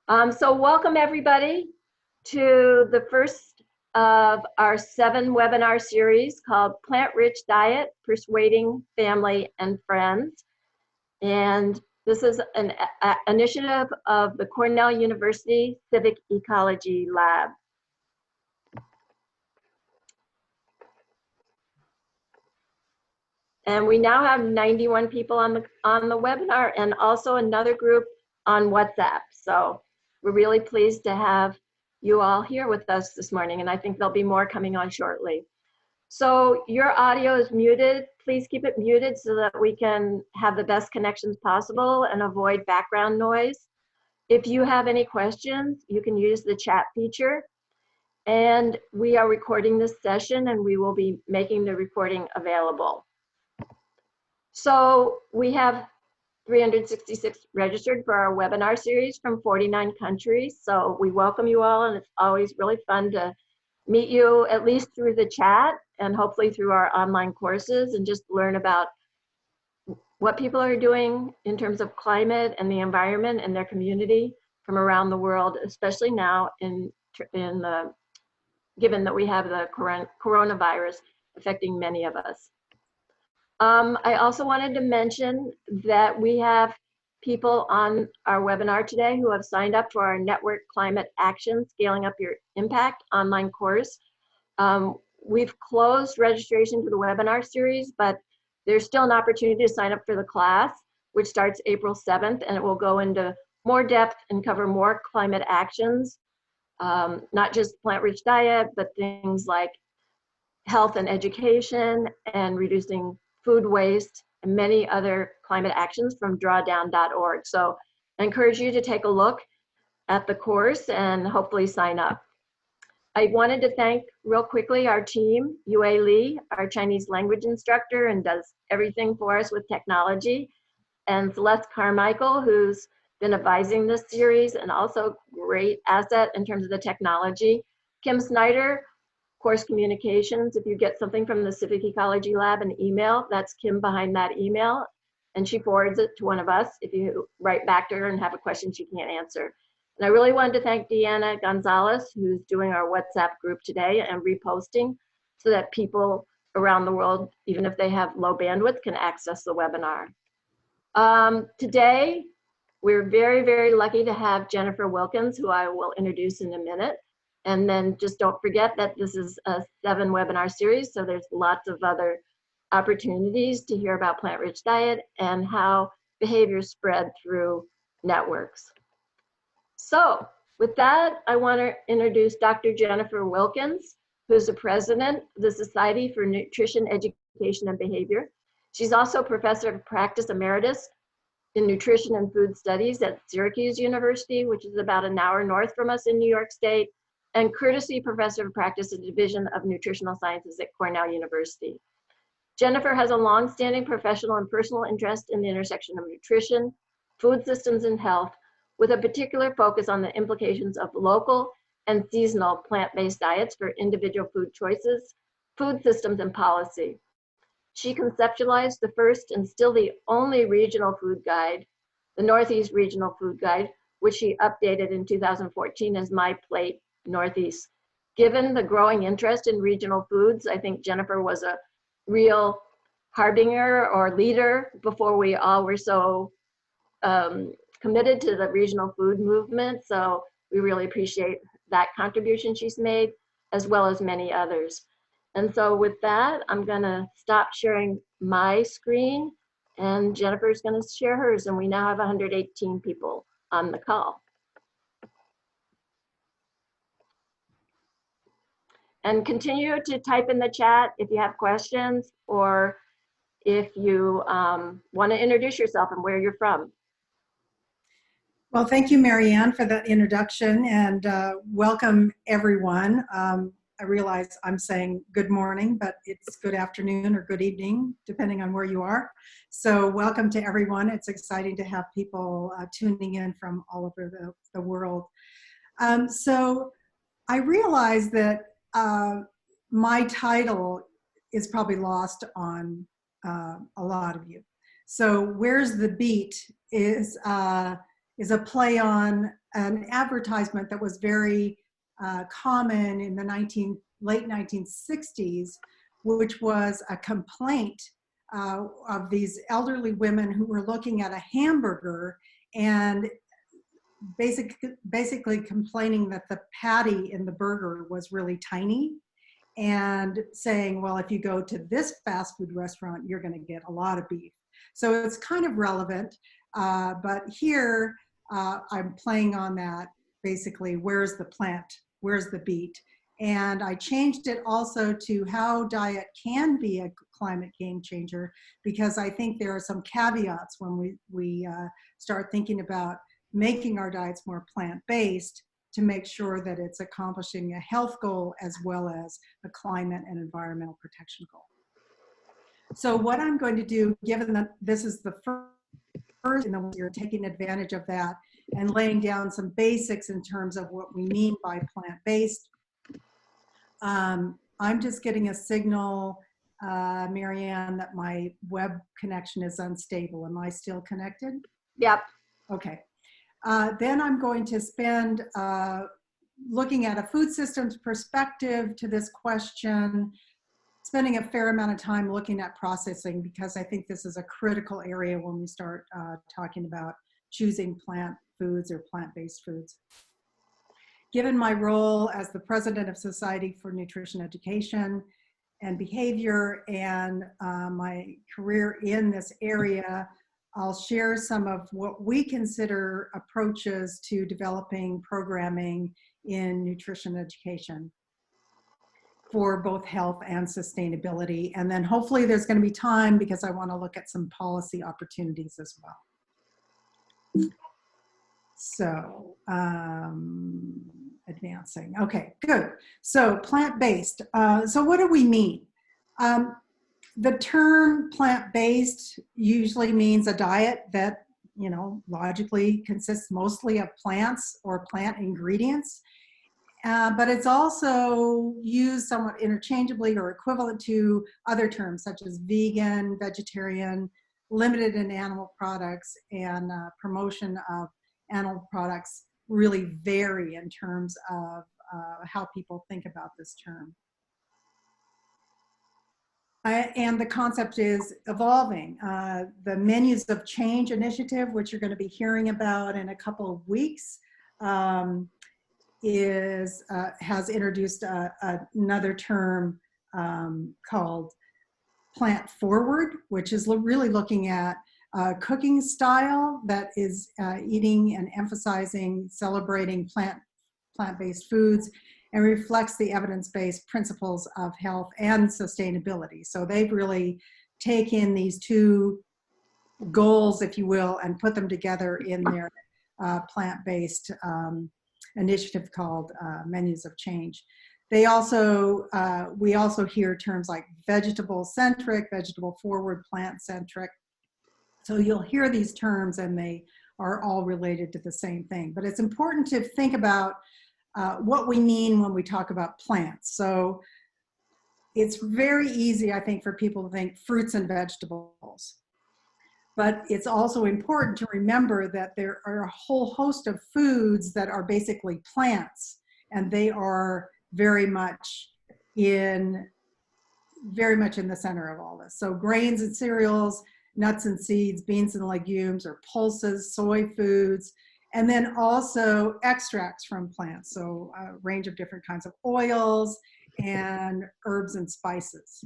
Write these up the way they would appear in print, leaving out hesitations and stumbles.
So welcome everybody to the first of our 7 webinar series called Plant-Rich Diet, Persuading Family and Friends. And this is an initiative of the Cornell University Civic Ecology Lab. And we now have 91 people on the webinar and also another group on WhatsApp. So we're really pleased to have you all here with us this morning, and I think there'll be more coming on shortly. So your audio is muted. Please keep it muted so that we can have the best connections possible and avoid background noise. If you have any questions, you can use the chat feature. And we are recording this session and we will be making the recording available. So we have 366 registered for our webinar series from 49 countries. So we welcome you all, and it's always really fun to meet you, at least through the chat and hopefully through our online courses, and just learn about what people are doing in terms of climate and the environment and their community from around the world, especially now given that we have the coronavirus affecting many of us. I also wanted to mention that we have people on our webinar today who have signed up for our Network Climate Action Scaling Up Your Impact online course. We've closed registration to the webinar series, but there's still an opportunity to sign up for the class, which starts April 7th, and it will go into more depth and cover more climate actions, not just plant-rich diet, but things like health and education and reducing food waste, and many other climate actions from drawdown.org. So I encourage you to take a look at the course and hopefully sign up. I wanted to thank real quickly our team, Yue Li, our Chinese language instructor and does everything for us with technology, and Celeste Carmichael, who's been advising this series and also great asset in terms of the technology. Kim Snyder, Course Communications. If you get something from the Civic Ecology Lab, an email, that's Kim behind that email, and she forwards it to one of us if you write back to her and have a question she can't answer. And I really wanted to thank Deanna Gonzalez, who's doing our WhatsApp group today and reposting so that people around the world, even if they have low bandwidth, can access the webinar. Today, we're very, very lucky to have Jennifer Wilkins, who I will introduce in a minute. And then just don't forget that this is a 7 webinar series, so there's lots of other opportunities to hear about plant-rich diet and how behaviors spread through networks. So with that, I want to introduce Dr. Jennifer Wilkins, who's the president of the Society for Nutrition, Education, and Behavior. She's also professor of practice emeritus in nutrition and food studies at Syracuse University, which is about an hour north from us in New York State, and courtesy professor of practice in the Division of Nutritional Sciences at Cornell University. Jennifer has a long-standing professional and personal interest in the intersection of nutrition, food systems, and health, with a particular focus on the implications of local and seasonal plant-based diets for individual food choices, food systems, and policy. She conceptualized the first and still the only regional food guide, the Northeast Regional Food Guide, which she updated in 2014 as My Plate Northeast. Given the growing interest in regional foods, I think Jennifer was a real harbinger or leader before we all were so committed to the regional food movement. So we really appreciate that contribution she's made, as well as many others. And so with that, I'm gonna stop sharing my screen and Jennifer's gonna share hers, and we now have 118 people on the call. And continue to type in the chat if you have questions or if you want to introduce yourself and where you're from. Well, thank you, Marianne, for that introduction, and welcome everyone. I realize I'm saying good morning, but it's good afternoon or good evening, depending on where you are. So welcome to everyone. It's exciting to have people tuning in from all over the world. So I realize that my title is probably lost on a lot of you. So where's the beet is is a play on an advertisement that was very common in the late 1960s, which was a complaint of these elderly women who were looking at a hamburger and basically complaining that the patty in the burger was really tiny, and saying, well, if you go to this fast food restaurant, you're going to get a lot of beef. So it's kind of relevant, but here I'm playing on that, basically, where's the plant, where's the beet? And I changed it also to how diet can be a climate game changer, because I think there are some caveats when we start thinking about making our diets more plant-based, to make sure that it's accomplishing a health goal as well as a climate and environmental protection goal. So what I'm going to do, given that this is the first, you're taking advantage of that and laying down some basics in terms of what we mean by plant-based. I'm just getting a signal, Marianne, that my web connection is unstable. Am I still connected? Yep. Okay. Then I'm going to spend looking at a food systems perspective to this question, spending a fair amount of time looking at processing, because I think this is a critical area when we start talking about choosing plant foods or plant-based foods. Given my role as the president of Society for Nutrition Education and Behavior and my career in this area, I'll share some of what we consider approaches to developing programming in nutrition education for both health and sustainability. And then hopefully there's going to be time, because I want to look at some policy opportunities as well. So, advancing. Okay, good. So plant-based. So what do we mean? The term plant-based usually means a diet that, logically consists mostly of plants or plant ingredients, but it's also used somewhat interchangeably or equivalent to other terms such as vegan, vegetarian, limited in animal products, and promotion of animal products really vary in terms of how people think about this term. And the concept is evolving. The Menus of Change initiative, which you're going to be hearing about in a couple of weeks, has introduced another term called plant forward, which is really looking at cooking style that is eating and emphasizing, celebrating plant-based foods, and reflects the evidence-based principles of health and sustainability. So they've really taken these two goals, if you will, and put them together in their plant-based initiative called Menus of Change. They also, we also hear terms like vegetable-centric, vegetable-forward, plant-centric. So you'll hear these terms and they are all related to the same thing. But it's important to think about what we mean when we talk about plants. So it's very easy, I think, for people to think fruits and vegetables. But it's also important to remember that there are a whole host of foods that are basically plants, and they are very much in the center of all this. So grains and cereals, nuts and seeds, beans and legumes, or pulses, soy foods, and then also extracts from plants, so a range of different kinds of oils and herbs and spices.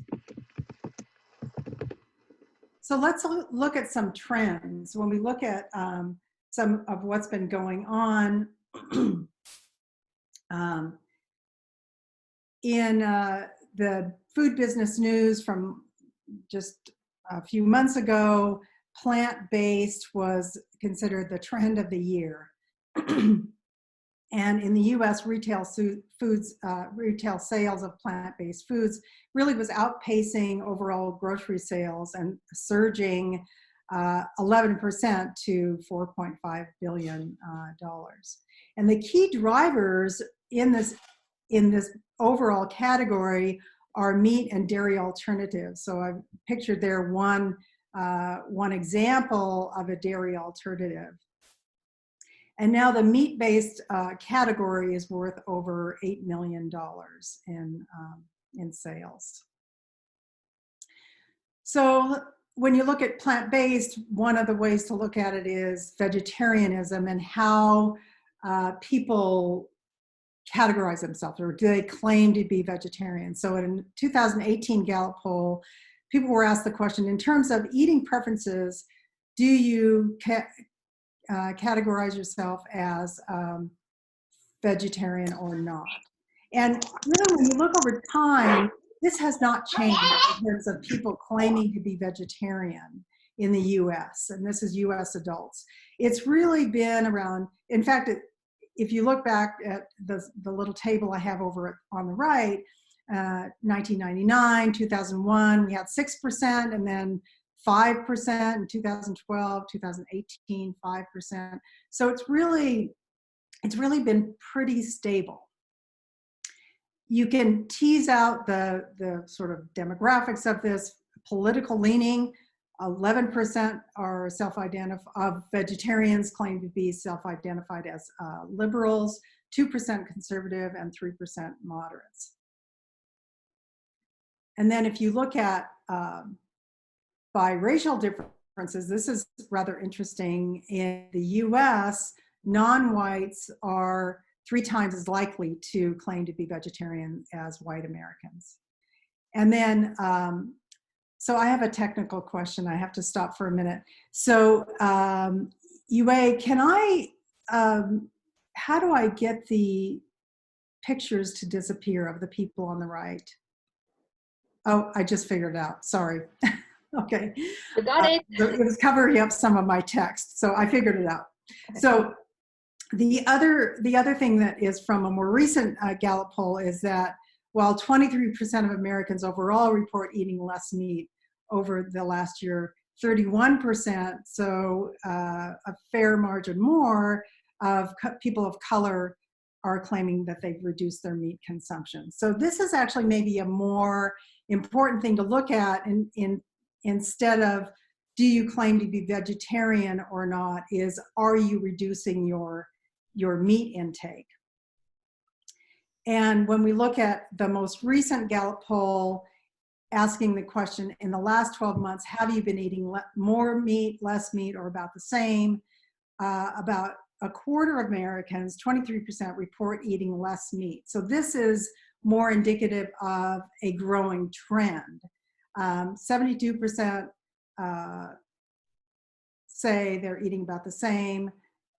So let's look at some trends. When we look at some of what's been going on in the food business news from just a few months ago, plant-based was considered the trend of the year. And in the US, retail sales of plant-based foods really was outpacing overall grocery sales and surging 11% to $4.5 billion. And the key drivers in this overall category are meat and dairy alternatives. So I've pictured there one example of a dairy alternative. And now the meat-based category is worth over $8 million in sales. So when you look at plant-based, one of the ways to look at it is vegetarianism and how people categorize themselves, or do they claim to be vegetarian. So in 2018 Gallup poll, people were asked the question, in terms of eating preferences, do you categorize yourself as vegetarian or not? And really, when you look over time, this has not changed in terms of people claiming to be vegetarian in the US, and this is US adults. It's really been around, in fact, if you look back at the little table I have over on the right, 1999, 2001, we had 6%, and then 5% in 2012, 2018, 5%. So it's really been pretty stable. You can tease out the sort of demographics of this. Political leaning, 11% are of vegetarians claim to be self-identified as liberals, 2% conservative, and 3% moderates. And then if you look at by racial differences, this is rather interesting. In the US, non-whites are 3 times as likely to claim to be vegetarian as white Americans. And then, so I have a technical question. I have to stop for a minute. So Yue, can I, how do I get the pictures to disappear of the people on the right? Oh, I just figured it out, sorry. Okay. You got it. It was covering up some of my text, so I figured it out. So the other thing that is from a more recent Gallup poll is that while 23% of Americans overall report eating less meat over the last year, 31%, so a fair margin more of people of color are claiming that they've reduced their meat consumption. So this is actually maybe a more important thing to look at instead of do you claim to be vegetarian or not, is are you reducing your meat intake? And when we look at the most recent Gallup poll asking the question, in the last 12 months, have you been eating more meat, less meat, or about the same? About a quarter of Americans, 23%, report eating less meat. So this is more indicative of a growing trend. 72% say they're eating about the same,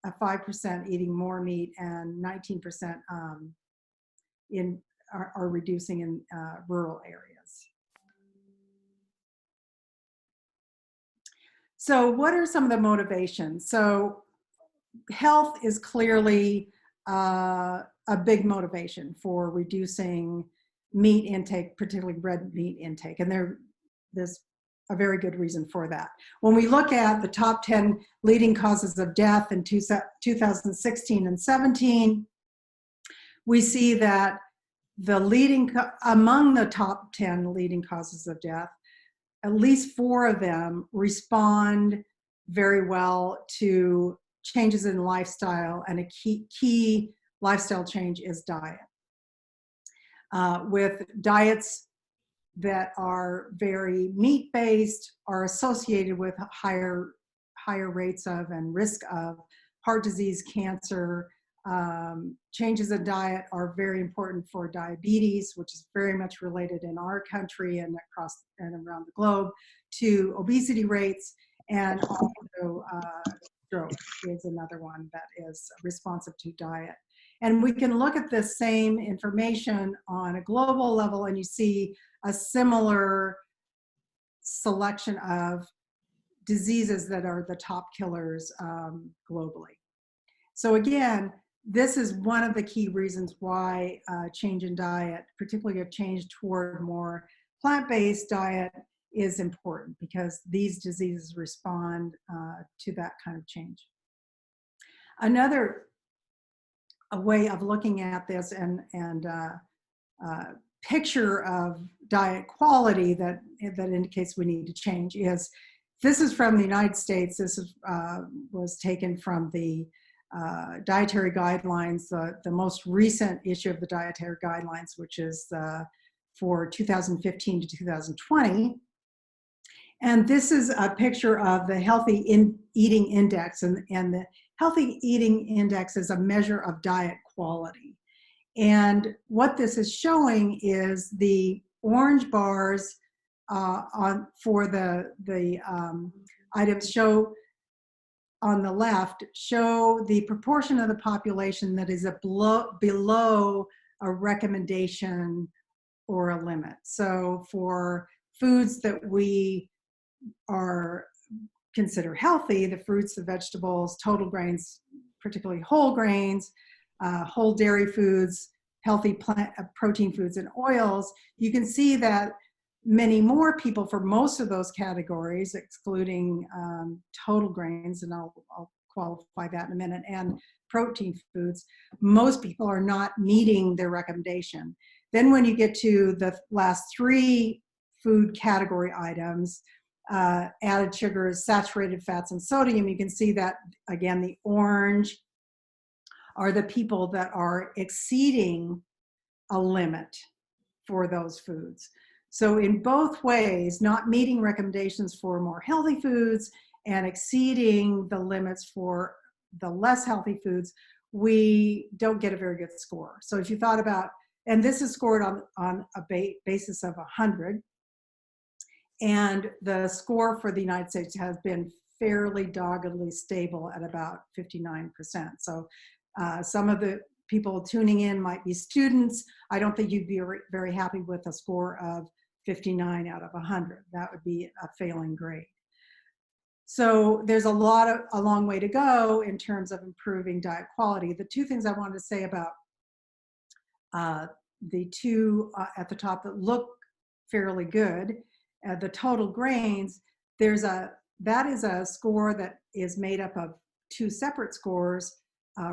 5% eating more meat, and 19% are reducing in rural areas. So what are some of the motivations? So health is clearly a big motivation for reducing meat intake, particularly red meat intake, and there's a very good reason for that. When we look at the top 10 leading causes of death in 2016 and 17, we see that among the top 10 leading causes of death, at least 4 of them respond very well to changes in lifestyle, and a key lifestyle change is diet. With diets that are very meat-based are associated with higher rates of and risk of heart disease, cancer. Changes in diet are very important for diabetes, which is very much related in our country and across and around the globe, to obesity rates, and also stroke is another one that is responsive to diet. And we can look at the same information on a global level, and you see a similar selection of diseases that are the top killers globally. So again, this is one of the key reasons why change in diet, particularly a change toward more plant-based diet, is important, because these diseases respond to that kind of change. Another way of looking at this and picture of diet quality that indicates we need to change is, this is from the United States. This is, was taken from the dietary guidelines, the most recent issue of the dietary guidelines, which is for 2015 to 2020. And this is a picture of the Healthy Eating Index. And the Healthy Eating Index is a measure of diet quality. And what this is showing is the orange bars for the items show on the left show the proportion of the population that is below a recommendation or a limit. So for foods that we consider healthy, the fruits, the vegetables, total grains, particularly whole grains, whole dairy foods, healthy plant protein foods and oils, you can see that many more people for most of those categories, excluding total grains, and I'll qualify that in a minute, and protein foods, most people are not meeting their recommendation. Then when you get to the last three food category items, added sugars, saturated fats, and sodium, you can see that, again, the orange are the people that are exceeding a limit for those foods. So in both ways, not meeting recommendations for more healthy foods and exceeding the limits for the less healthy foods, we don't get a very good score. So if you thought about, and this is scored on a basis of 100, and the score for the United States has been fairly doggedly stable at about 59%. So some of the people tuning in might be students. I don't think you'd be very happy with a score of 59 out of 100. That would be a failing grade. So there's a long way to go in terms of improving diet quality. The two things I wanted to say about the two at the top that look fairly good, the total grains, that is a score that is made up of two separate scores,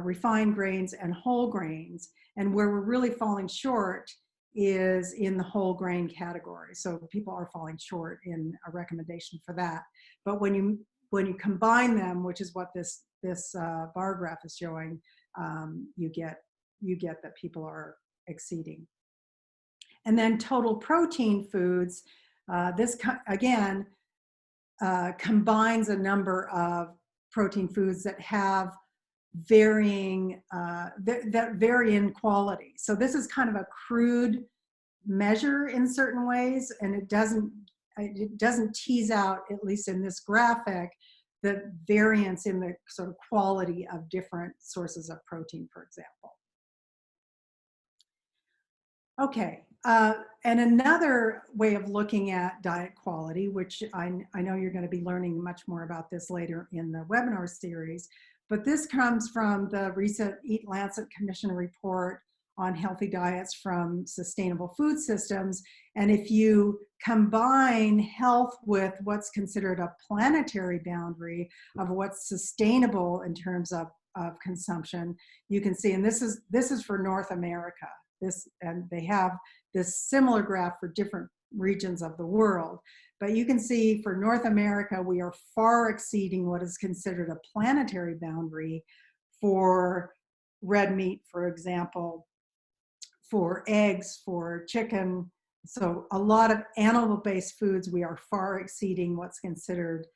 refined grains and whole grains. And where we're really falling short is in the whole grain category. So people are falling short in a recommendation for that. But when you combine them, which is what this bar graph is showing, you get that people are exceeding. And then total protein foods, this again combines a number of protein foods that have varying that vary in quality. So this is kind of a crude measure in certain ways, and it doesn't tease out, at least in this graphic, the variance in the sort of quality of different sources of protein, for example. Okay, and another way of looking at diet quality, which I know you're going to be learning much more about this later in the webinar series, but this comes from the recent Eat Lancet Commission report on healthy diets from sustainable food systems. And if you combine health with what's considered a planetary boundary of what's sustainable in terms of consumption, you can see, and this is for North America. And they have this similar graph for different regions of the world. But you can see for North America, we are far exceeding what is considered a planetary boundary for red meat, for example, for eggs, for chicken. So a lot of animal-based foods, we are far exceeding what's considered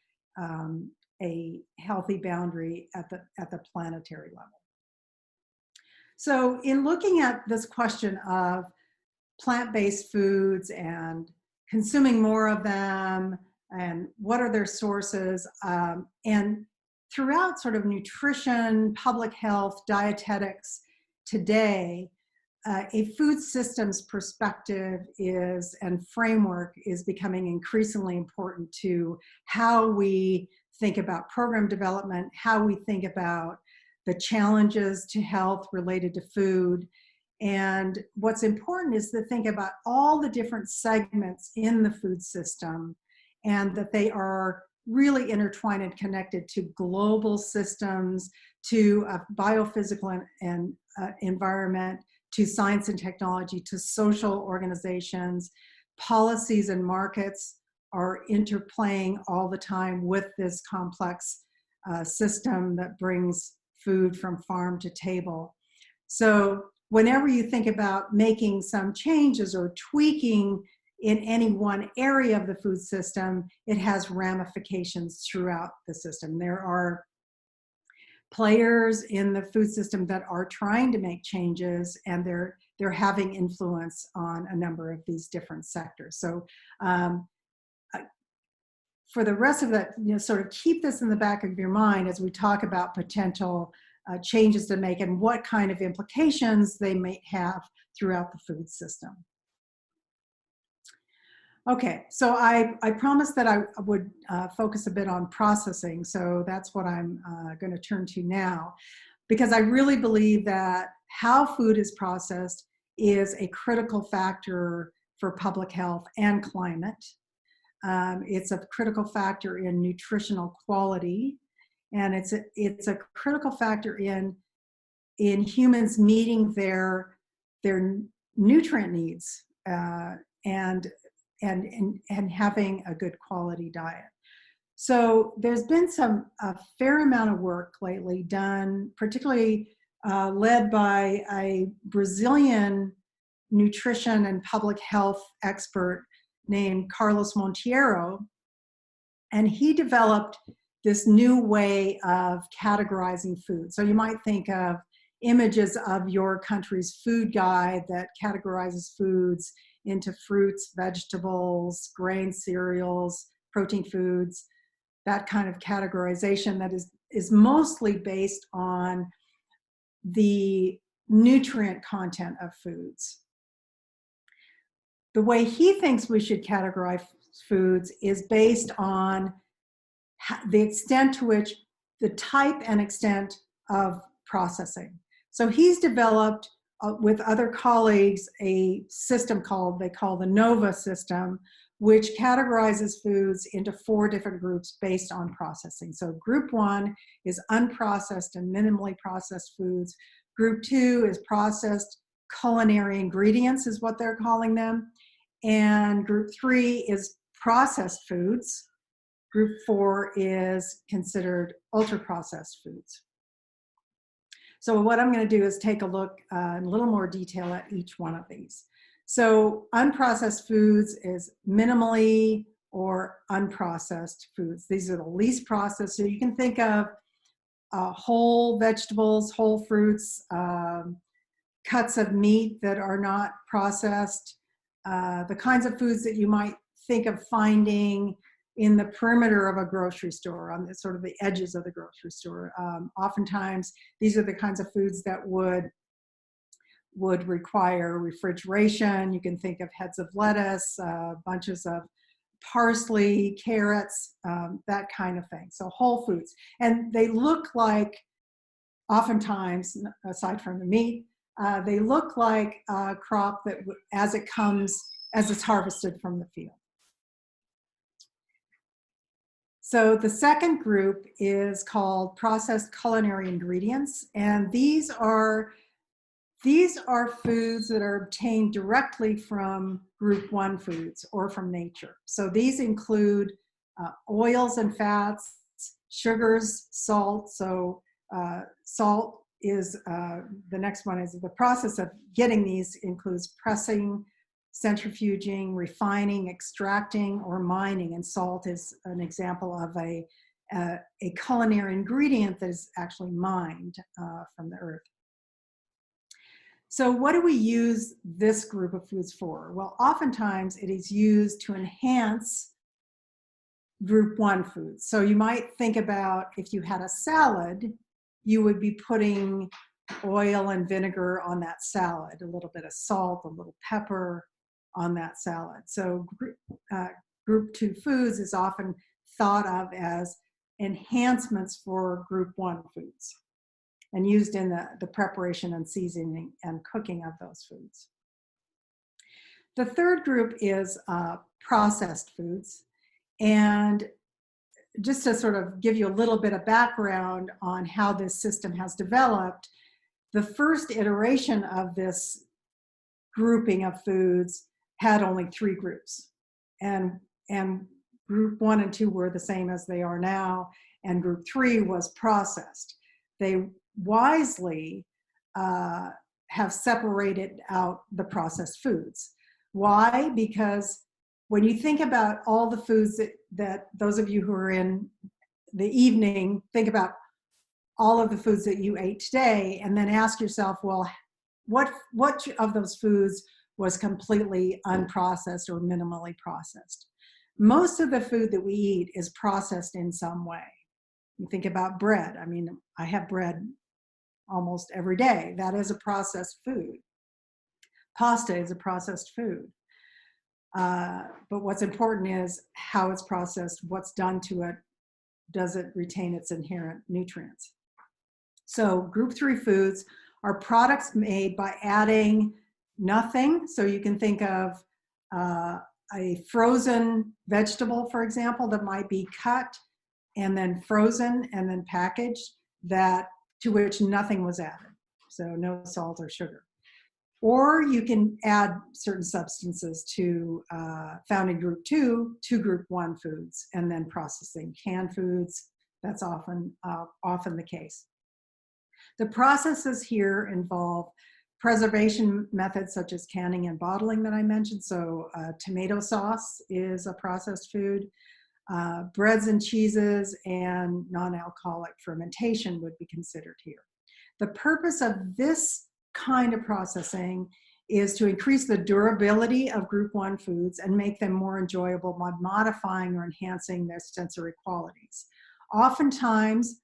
a healthy boundary at the planetary level. So in looking at this question of plant-based foods and consuming more of them and what are their sources, and throughout sort of nutrition, public health, dietetics today, a food systems perspective and framework is becoming increasingly important to how we think about program development, how we think about the challenges to health related to food. And what's important is to think about all the different segments in the food system and that they are really intertwined and connected to global systems, to biophysical and environment, to science and technology, to social organizations. Policies and markets are interplaying all the time with this complex system that brings food from farm to table. So whenever you think about making some changes or tweaking in any one area of the food system, it has ramifications throughout the system. There are players in the food system that are trying to make changes, and they're having influence on a number of these different sectors. So for the rest of that, sort of keep this in the back of your mind as we talk about potential changes to make and what kind of implications they may have throughout the food system. Okay, so I promised that I would focus a bit on processing, so that's what I'm going to turn to now, because I really believe that how food is processed is a critical factor for public health and climate. It's a critical factor in nutritional quality, and it's a critical factor in humans meeting their nutrient needs and having a good quality diet. So there's been a fair amount of work lately done, particularly led by a Brazilian nutrition and public health expert named Carlos Monteiro, and he developed this new way of categorizing food. So you might think of images of your country's food guide that categorizes foods into fruits, vegetables, grain, cereals, protein foods, that kind of categorization that is mostly based on the nutrient content of foods. The way he thinks we should categorize foods is based on the extent to which the type and extent of processing. So he's developed with other colleagues a system they call the NOVA system, which categorizes foods into 4 different groups based on processing. So group 1 is unprocessed and minimally processed foods. Group 2 is processed culinary ingredients, is what they're calling them. And group 3 is processed foods. Group 4 is considered ultra-processed foods. So what I'm going to do is take a look in a little more detail at each one of these. So unprocessed foods is minimally or unprocessed foods. These are the least processed. So you can think of whole vegetables, whole fruits, cuts of meat that are not processed, the kinds of foods that you might think of finding in the perimeter of a grocery store, on the sort of the edges of the grocery store. Oftentimes, these are the kinds of foods that would require refrigeration. You can think of heads of lettuce, bunches of parsley, carrots, that kind of thing. So whole foods. And they look like, oftentimes, aside from the meat, they look like a crop that as it's harvested from the field. So the second group is called processed culinary ingredients, and these are foods that are obtained directly from group 1 foods or from nature. So these include oils and fats, sugars, salt. So salt is the next one. Is the process of getting these includes pressing, centrifuging, refining, extracting, or mining. And salt is an example of a culinary ingredient that is actually mined from the earth. So what do we use this group of foods for? Well, oftentimes it is used to enhance group 1 foods. So you might think about if you had a salad, you would be putting oil and vinegar on that salad, a little bit of salt, a little pepper on that salad. So group 2 foods is often thought of as enhancements for group 1 foods and used in the preparation and seasoning and cooking of those foods. The third group is processed foods. And just to sort of give you a little bit of background on how this system has developed, the first iteration of this grouping of foods had only 3 groups. And group 1 and 2 were the same as they are now, and group 3 was processed. wisely have separated out the processed foods. Why? Because when you think about all the foods that those of you who are in the evening, think about all of the foods that you ate today, and then ask yourself, well, what of those foods was completely unprocessed or minimally processed? Most of the food that we eat is processed in some way. You think about bread. I mean, I have bread almost every day. That is a processed food. Pasta is a processed food. But what's important is how it's processed, what's done to it, does it retain its inherent nutrients? So group 3 foods are products made by adding nothing. So you can think of a frozen vegetable, for example, that might be cut and then frozen and then packaged, that to which nothing was added. So no salt or sugar. Or you can add certain substances to found in group 2 to group 1 foods, and then processing canned foods. That's often the case. The processes here involve preservation methods such as canning and bottling that I mentioned. So tomato sauce is a processed food. Breads and cheeses and non-alcoholic fermentation would be considered here. The purpose of this kind of processing is to increase the durability of group 1 foods and make them more enjoyable by modifying or enhancing their sensory qualities. Oftentimes,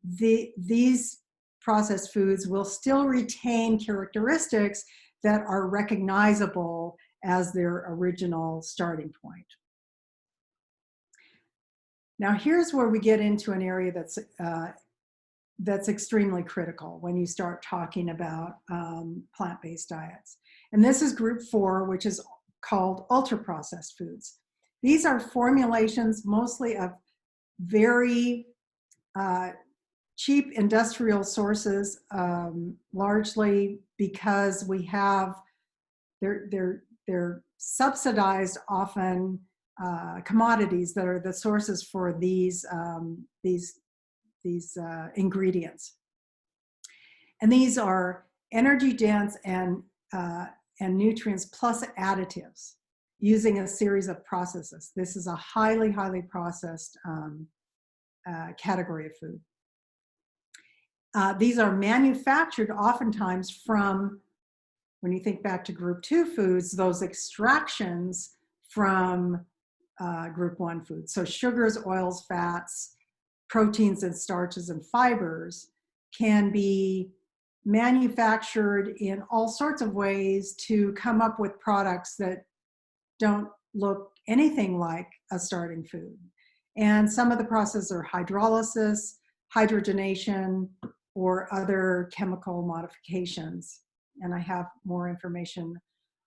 these processed foods will still retain characteristics that are recognizable as their original starting point. Now, here's where we get into an area that's extremely critical when you start talking about plant-based diets. And this is group 4, which is called ultra-processed foods. These are formulations mostly of very cheap industrial sources, largely because we have, they're subsidized often commodities that are the sources for these ingredients. And these are energy dense and nutrients plus additives using a series of processes. This is a highly, highly processed category of food. These are manufactured oftentimes from, when you think back to group 2 foods, those extractions from group 1 foods. So sugars, oils, fats, proteins and starches and fibers can be manufactured in all sorts of ways to come up with products that don't look anything like a starting food. And some of the processes are hydrolysis, hydrogenation, or other chemical modifications. And I have more information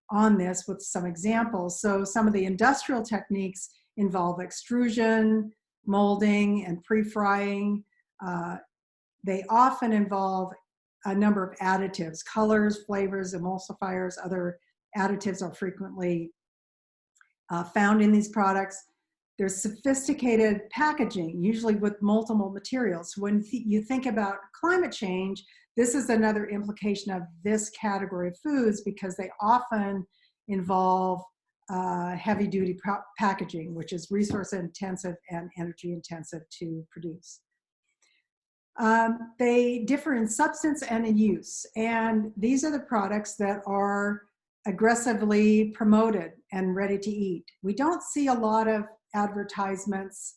on this with some examples. So some of the industrial techniques involve extrusion, molding, and pre-frying. They often involve a number of additives, colors, flavors, emulsifiers, other additives are frequently found in these products. There's sophisticated packaging, usually with multiple materials. When you think about climate change, this is another implication of this category of foods because they often involve heavy-duty packaging, which is resource-intensive and energy-intensive to produce. They differ in substance and in use, and these are the products that are aggressively promoted and ready to eat. We don't see a lot of advertisements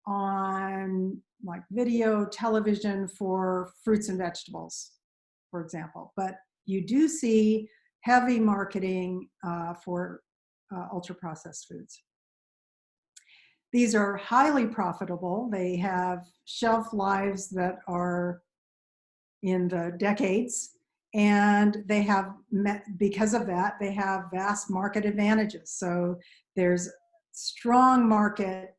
on like video, television for fruits and vegetables, for example, but you do see heavy marketing for ultra-processed foods. These are highly profitable. They have shelf lives that are in the decades, and they have, because of that, they have vast market advantages. So there's strong market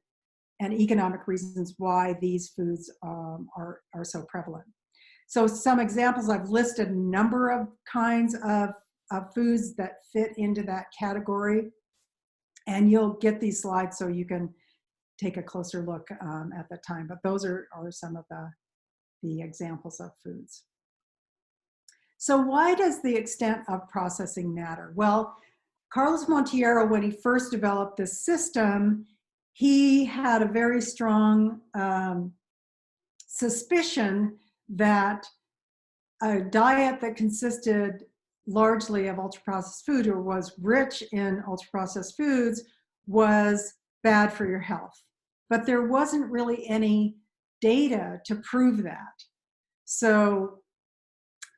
and economic reasons why these foods are so prevalent. So some examples, I've listed a number of kinds of foods that fit into that category, and you'll get these slides so you can take a closer look at the time, but those are some of the examples of foods. So why does the extent of processing matter? Well, Carlos Monteiro, when he first developed this system, he had a very strong suspicion that a diet that consisted largely of ultra-processed food or was rich in ultra-processed foods was bad for your health. But there wasn't really any data to prove that. So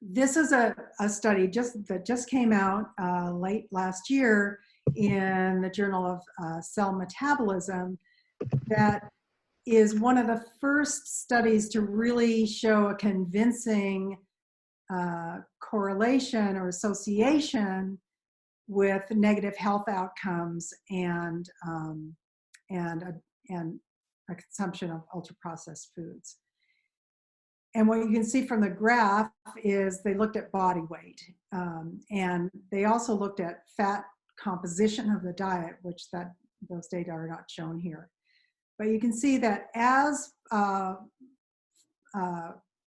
this is a study that just came out late last year in the Journal of Cell Metabolism that is one of the first studies to really show a convincing correlation or association with negative health outcomes and a consumption of ultra-processed foods. And what you can see from the graph is they looked at body weight, and they also looked at fat composition of the diet, which those data are not shown here. But you can see that as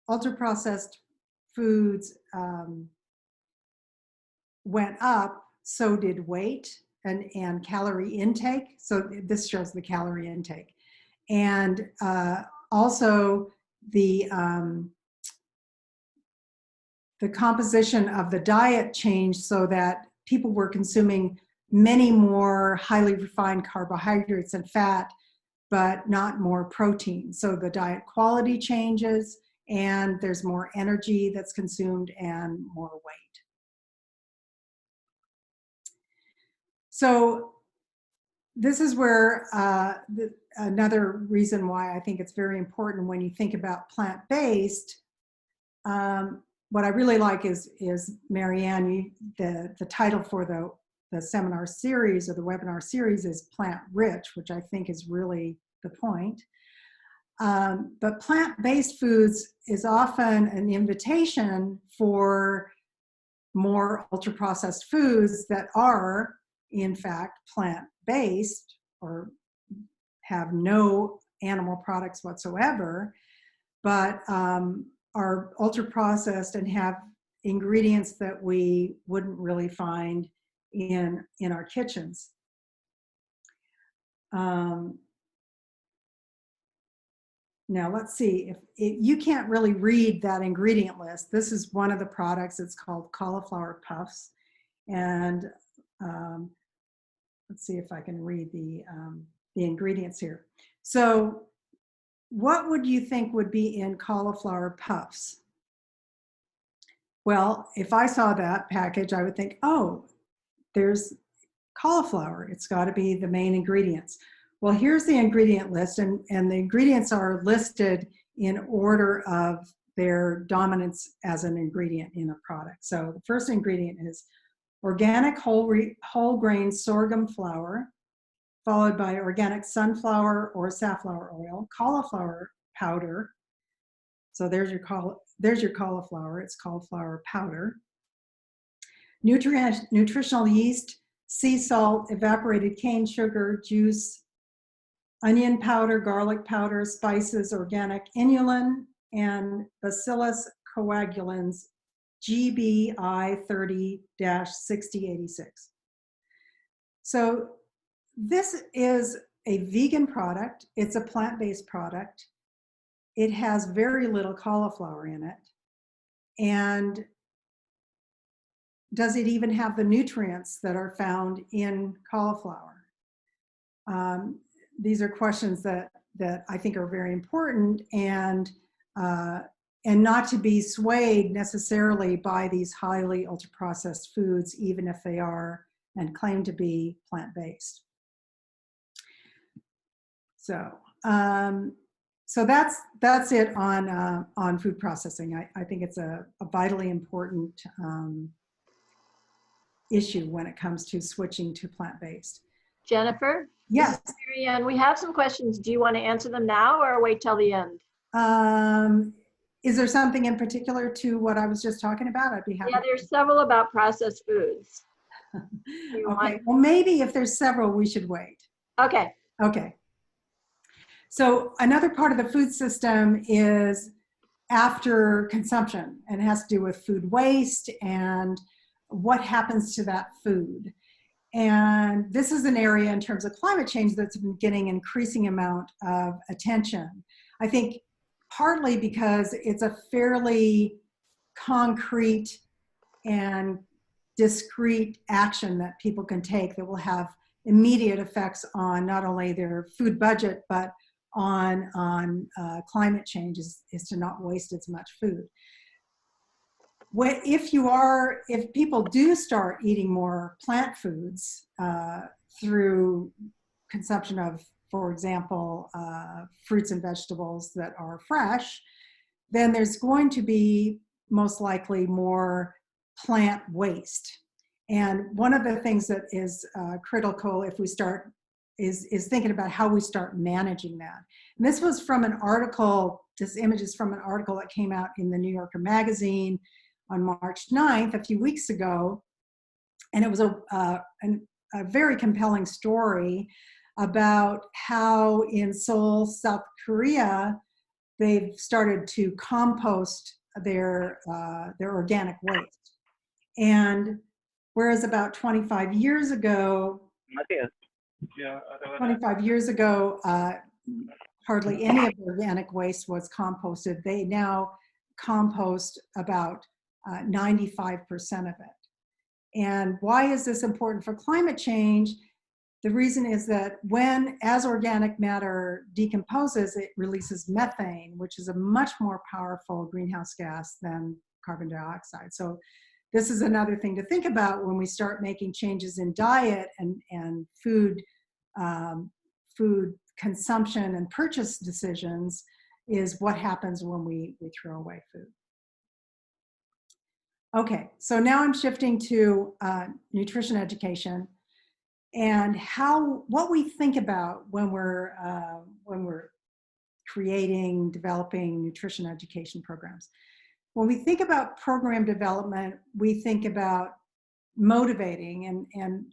ultra-processed foods went up, so did weight and calorie intake. So this shows the calorie intake. And also the composition of the diet changed so that people were consuming many more highly refined carbohydrates and fat, but not more protein. So the diet quality changes and there's more energy that's consumed and more weight. So this is where another reason why I think it's very important when you think about plant-based. What I really like is Marianne, the title for the seminar series or the webinar series is plant-rich, which I think is really the point. But plant-based foods is often an invitation for more ultra-processed foods that are, in fact, plant-based or have no animal products whatsoever, but are ultra-processed and have ingredients that we wouldn't really find in our kitchens. Now let's see, if you can't really read that ingredient list. This is one of the products. It's called cauliflower puffs. And let's see if I can read the ingredients here. So what would you think would be in cauliflower puffs? Well, if I saw that package, I would think, oh, there's cauliflower. It's got to be the main ingredients. Well, here's the ingredient list, and the ingredients are listed in order of their dominance as an ingredient in a product. So the first ingredient is organic whole grain sorghum flour, followed by organic sunflower or safflower oil, cauliflower powder. So there's your cauliflower. It's cauliflower powder. Nutritional yeast, sea salt, evaporated cane sugar, juice, onion powder, garlic powder, spices, organic inulin, and Bacillus coagulans GBI 30-6086. So this is a vegan product. It's a plant-based product. It has very little cauliflower in it. And does it even have the nutrients that are found in cauliflower? These are questions that I think are very important, and not to be swayed necessarily by these highly ultra-processed foods, even if they are and claim to be plant-based. So, so that's it on food processing. I think it's a vitally important issue when it comes to switching to plant-based. Jennifer? Yes. Marianne, we have some questions. Do you want to answer them now or wait till the end? Is there something in particular to what I was just talking about? I'd be happy. Yeah, there's several about processed foods. Okay, well, maybe if there's several, we should wait. Okay. Okay. So another part of the food system is after consumption, and it has to do with food waste and what happens to that food. And this is an area in terms of climate change that's been getting an increasing amount of attention. I think partly because it's a fairly concrete and discrete action that people can take that will have immediate effects on not only their food budget, but on climate change is to not waste as much food. If people do start eating more plant foods through consumption of, for example, fruits and vegetables that are fresh, then there's going to be most likely more plant waste. And one of the things that is critical if we start is thinking about how we start managing that. And this was from an article, this image is from an article that came out in the New Yorker magazine on March 9th, a few weeks ago. And it was a very compelling story about how in Seoul, South Korea, they've started to compost their organic waste. And whereas about 25 years ago, hardly any of the organic waste was composted. They now compost about 95% of it. And why is this important for climate change? The reason is that as organic matter decomposes, it releases methane, which is a much more powerful greenhouse gas than carbon dioxide. So this is another thing to think about when we start making changes in diet and food consumption and purchase decisions, is what happens when we throw away food. Okay, so now I'm shifting to nutrition education and what we think about when we're developing nutrition education programs. When we think about program development, we think about motivating, and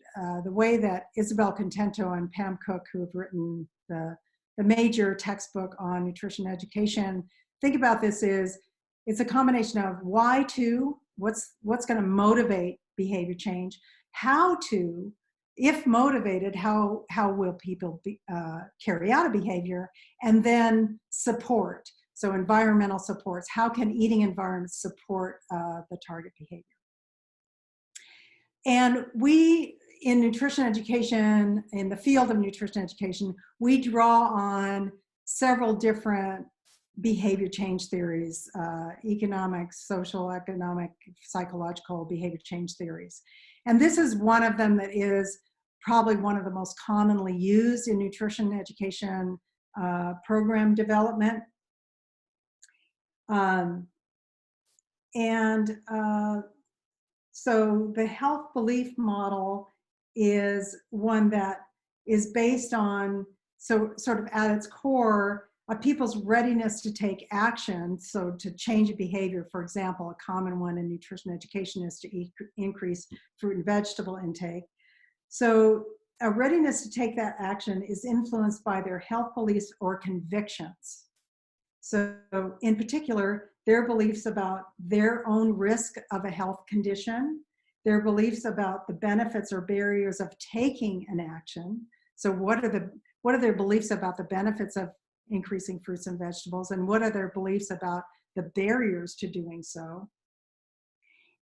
the way that Isabel Contento and Pam Cook, who have written the major textbook on nutrition education, think about this is, it's a combination of why to, what's going to motivate behavior change, how to, if motivated, how will people carry out a behavior, and then support. So environmental supports, how can eating environments support the target behavior? And we, in nutrition education, in the field of nutrition education, we draw on several different behavior change theories, economic, social, economic, psychological behavior change theories. And this is one of them that is probably one of the most commonly used in nutrition education program development. So the health belief model is one that is based on, so sort of at its core, people's readiness to take action, so to change a behavior. For example, a common one in nutrition education is to increase fruit and vegetable intake. So a readiness to take that action is influenced by their health beliefs or convictions. So in particular, their beliefs about their own risk of a health condition, their beliefs about the benefits or barriers of taking an action. So what are their beliefs about the benefits of increasing fruits and vegetables, and what are their beliefs about the barriers to doing so?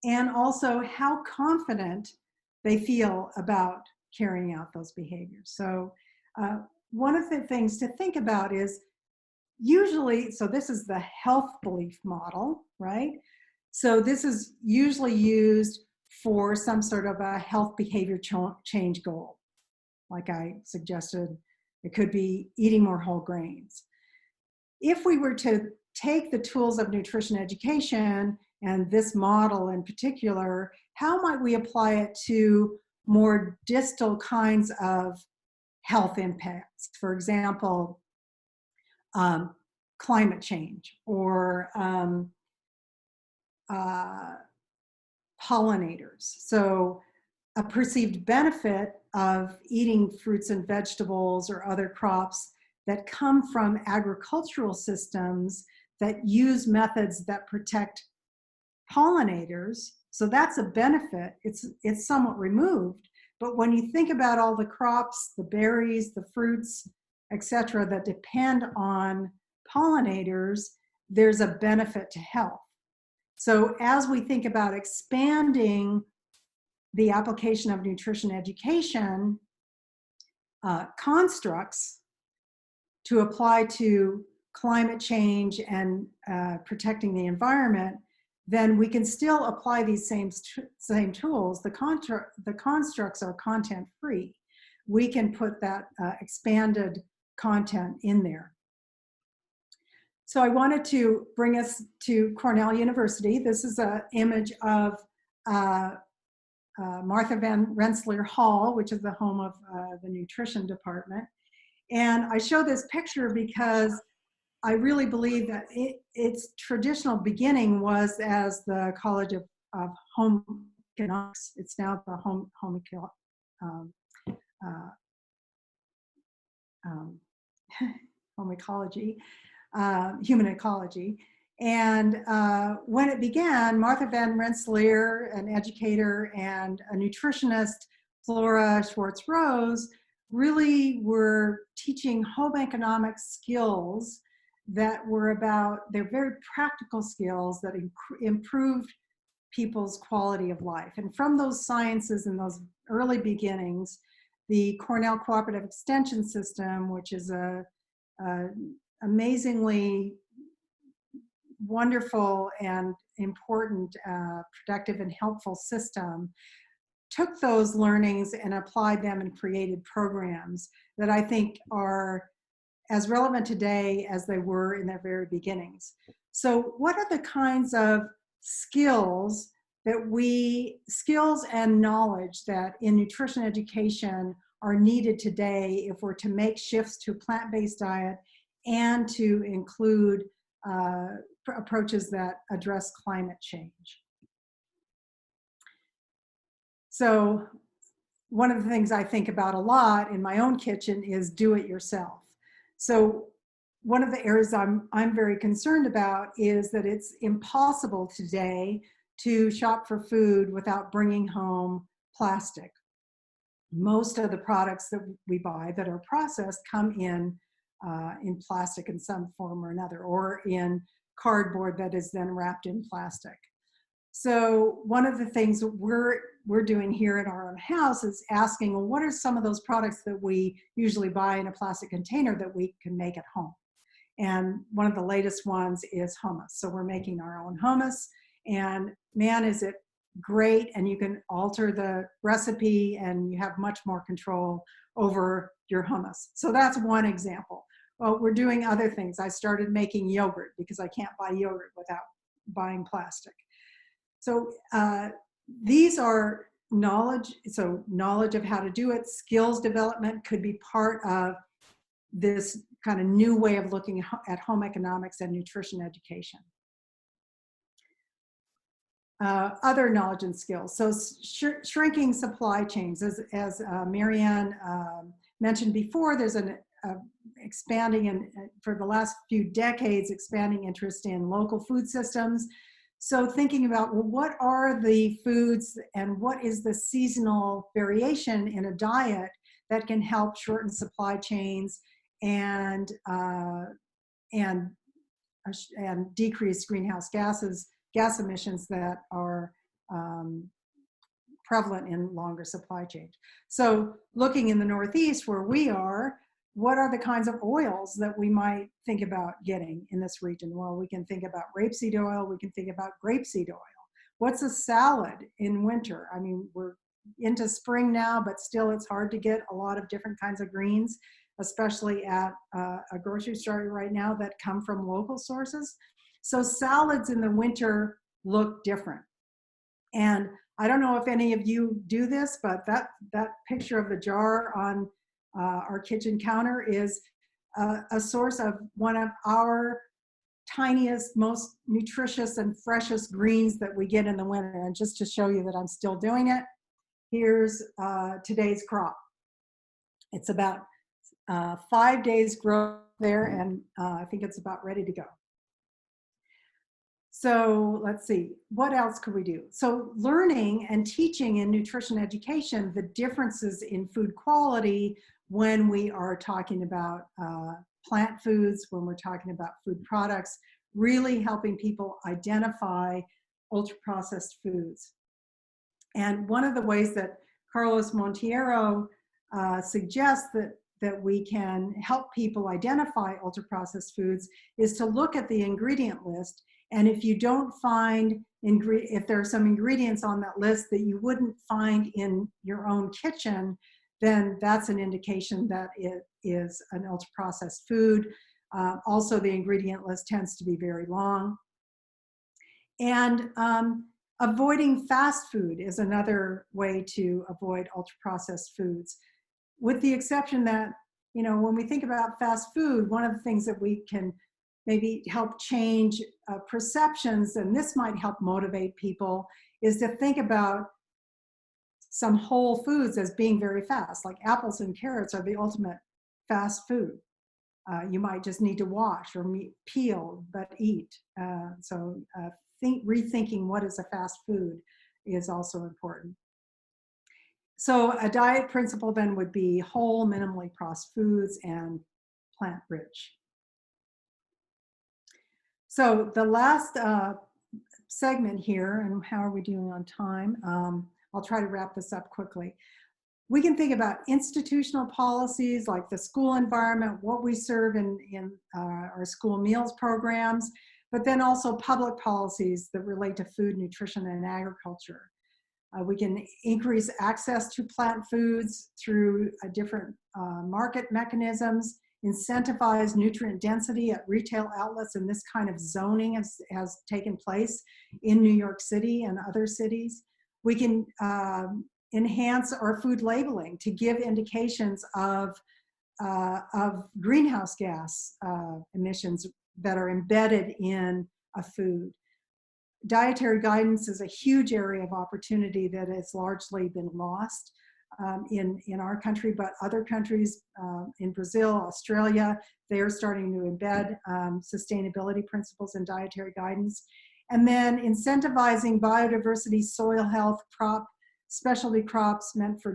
And also how confident they feel about carrying out those behaviors. So one of the things to think about is usually, so this is the health belief model, right? So this is usually used for some sort of a health behavior change goal. Like I suggested, it could be eating more whole grains. If we were to take the tools of nutrition education and this model in particular, how might we apply it to more distal kinds of health impacts? For example, climate change or pollinators. So a perceived benefit of eating fruits and vegetables or other crops that come from agricultural systems that use methods that protect pollinators. So that's a benefit. It's somewhat removed. But when you think about all the crops, the berries, the fruits, etc., that depend on pollinators, there's a benefit to health. So as we think about expanding the application of nutrition education constructs to apply to climate change and protecting the environment, then we can still apply these same tools. The constructs are content free. We can put that expanded content in there. So I wanted to bring us to Cornell University. This is an image of Martha Van Rensselaer Hall, which is the home of the nutrition department. And I show this picture because I really believe that its traditional beginning was as the College of Home Economics. It's now the Home Ecology, Human Ecology. And when it began, Martha Van Rensselaer, an educator and a nutritionist, Flora Schwartz-Rose, really were teaching home economics skills that were about, they're very practical skills that improved people's quality of life. And from those sciences and those early beginnings, the Cornell Cooperative Extension System, which is a amazingly wonderful and important, productive and helpful system, took those learnings and applied them and created programs that I think are as relevant today as they were in their very beginnings. So what are the kinds of skills and knowledge that in nutrition education are needed today if we're to make shifts to a plant-based diet and to include approaches that address climate change? So one of the things I think about a lot in my own kitchen is do it yourself. So one of the areas I'm very concerned about is that it's impossible today to shop for food without bringing home plastic. Most of the products that we buy that are processed come in plastic in some form or another, or in cardboard that is then wrapped in plastic. So one of the things we're doing here in our own house is asking, well, what are some of those products that we usually buy in a plastic container that we can make at home? And one of the latest ones is hummus. So we're making our own hummus, and man, is it great. And you can alter the recipe and you have much more control over your hummus. So that's one example. Well, we're doing other things. I started making yogurt because I can't buy yogurt without buying plastic. So these are knowledge. So knowledge of how to do it, skills development could be part of this kind of new way of looking at home economics and nutrition education. Other knowledge and skills. So shrinking supply chains, as Marianne mentioned before, there's an expanding, and for the last few decades, expanding interest in local food systems. So thinking about, well, what are the foods and what is the seasonal variation in a diet that can help shorten supply chains and decrease greenhouse gas emissions that are prevalent in longer supply chains. So looking in the Northeast where we are, what are the kinds of oils that we might think about getting in this region? Well, we can think about rapeseed oil, we can think about grapeseed oil. What's a salad in winter? I mean, we're into spring now, but still it's hard to get a lot of different kinds of greens, especially at a grocery store right now that come from local sources. So salads in the winter look different. And I don't know if any of you do this, but that picture of the jar on our kitchen counter is a source of one of our tiniest, most nutritious and freshest greens that we get in the winter. And just to show you that I'm still doing it, here's today's crop. It's about 5 days growth there, and I think it's about ready to go. So let's see, what else could we do? So learning and teaching in nutrition education, the differences in food quality when we are talking about plant foods, when we're talking about food products, really helping people identify ultra-processed foods. And one of the ways that Carlos Monteiro suggests that we can help people identify ultra-processed foods is to look at the ingredient list. And if you don't find, if there are some ingredients on that list that you wouldn't find in your own kitchen, then that's an indication that it is an ultra-processed food. Also, the ingredient list tends to be very long. And avoiding fast food is another way to avoid ultra-processed foods, with the exception that, you know, when we think about fast food, one of the things that we can maybe help change perceptions, and this might help motivate people, is to think about some whole foods as being very fast, like apples and carrots are the ultimate fast food. You might just need to wash or peel, but eat. Rethinking what is a fast food is also important. So a diet principle then would be whole, minimally processed foods and plant-rich. So the last segment here, and how are we doing on time? I'll try to wrap this up quickly. We can think about institutional policies like the school environment, what we serve in our school meals programs, but then also public policies that relate to food, nutrition, and agriculture. We can increase access to plant foods through different market mechanisms, incentivize nutrient density at retail outlets, and this kind of zoning has taken place in New York City and other cities. We can enhance our food labeling to give indications of greenhouse gas emissions that are embedded in a food. Dietary guidance is a huge area of opportunity that has largely been lost in our country, but other countries in Brazil, Australia, they're starting to embed sustainability principles in dietary guidance. And then incentivizing biodiversity, soil health, specialty crops meant for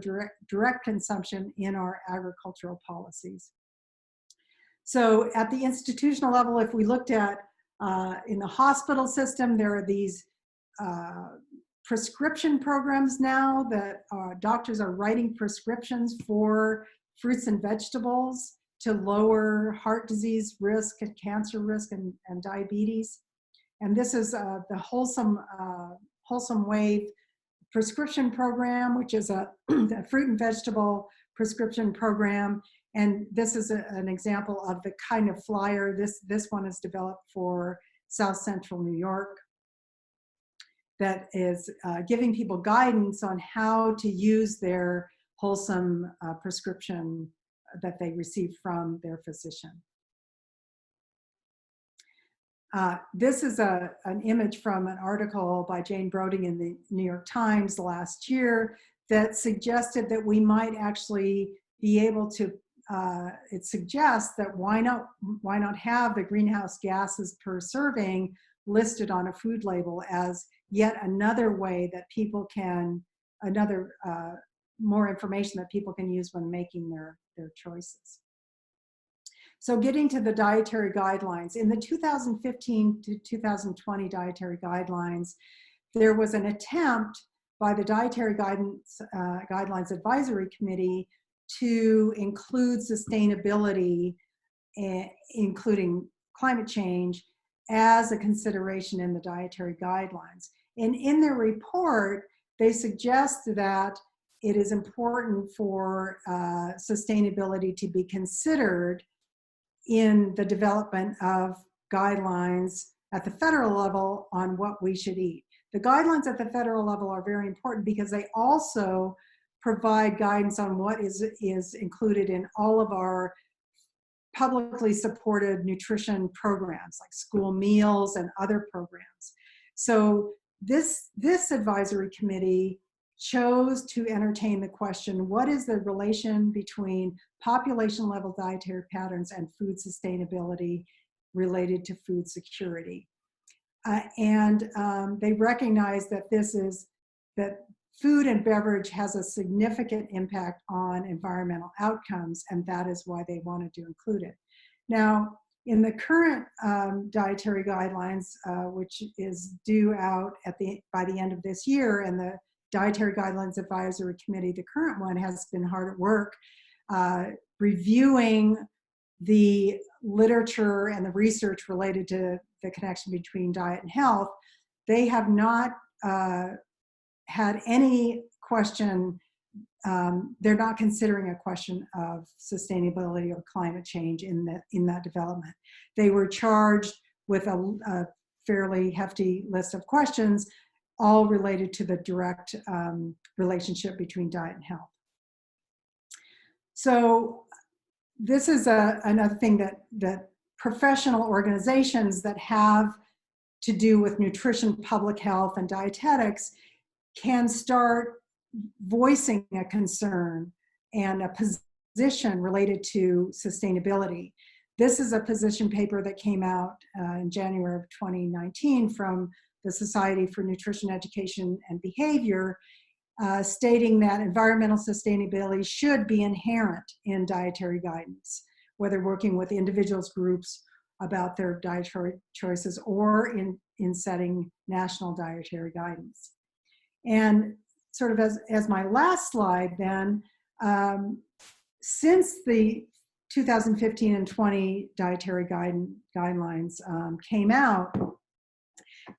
direct consumption in our agricultural policies. So at the institutional level, if we looked at in the hospital system, there are these prescription programs now that doctors are writing prescriptions for fruits and vegetables to lower heart disease risk and cancer risk and diabetes. And this is the Wholesome Wave prescription program, which is a fruit and vegetable prescription program. And this is an example of the kind of flyer. This one is developed for South Central New York that is giving people guidance on how to use their wholesome prescription that they receive from their physician. This is an image from an article by Jane Broding in the New York Times last year that suggested that we might actually be able to, it suggests that why not have the greenhouse gases per serving listed on a food label as yet another way that people can, more information that people can use when making their choices. So getting to the dietary guidelines, in the 2015 to 2020 dietary guidelines, there was an attempt by the Dietary Guidelines Advisory Committee to include sustainability, including climate change, as a consideration in the dietary guidelines. And in their report, they suggest that it is important for sustainability to be considered in the development of guidelines at the federal level on what we should eat. The guidelines at the federal level are very important because they also provide guidance on what is included in all of our publicly supported nutrition programs like school meals and other programs. So this advisory committee chose to entertain the question, what is the relation between population level dietary patterns and food sustainability related to food security? They recognize that that food and beverage has a significant impact on environmental outcomes, and that is why they wanted to include it. Now, in the current dietary guidelines, which is due out by the end of this year, and the Dietary Guidelines Advisory Committee, the current one, has been hard at work reviewing the literature and the research related to the connection between diet and health. They have not had any question. They're not considering a question of sustainability or climate change in that development. They were charged with a fairly hefty list of questions, all related to the direct relationship between diet and health. So this is another thing that professional organizations that have to do with nutrition, public health, and dietetics can start voicing a concern and a position related to sustainability. This is a position paper that came out in January of 2019 from the Society for Nutrition Education and Behavior, stating that environmental sustainability should be inherent in dietary guidance, whether working with individuals, groups about their dietary choices, or in setting national dietary guidance. And sort of as my last slide then, since the 2015 and 20 dietary guidelines came out,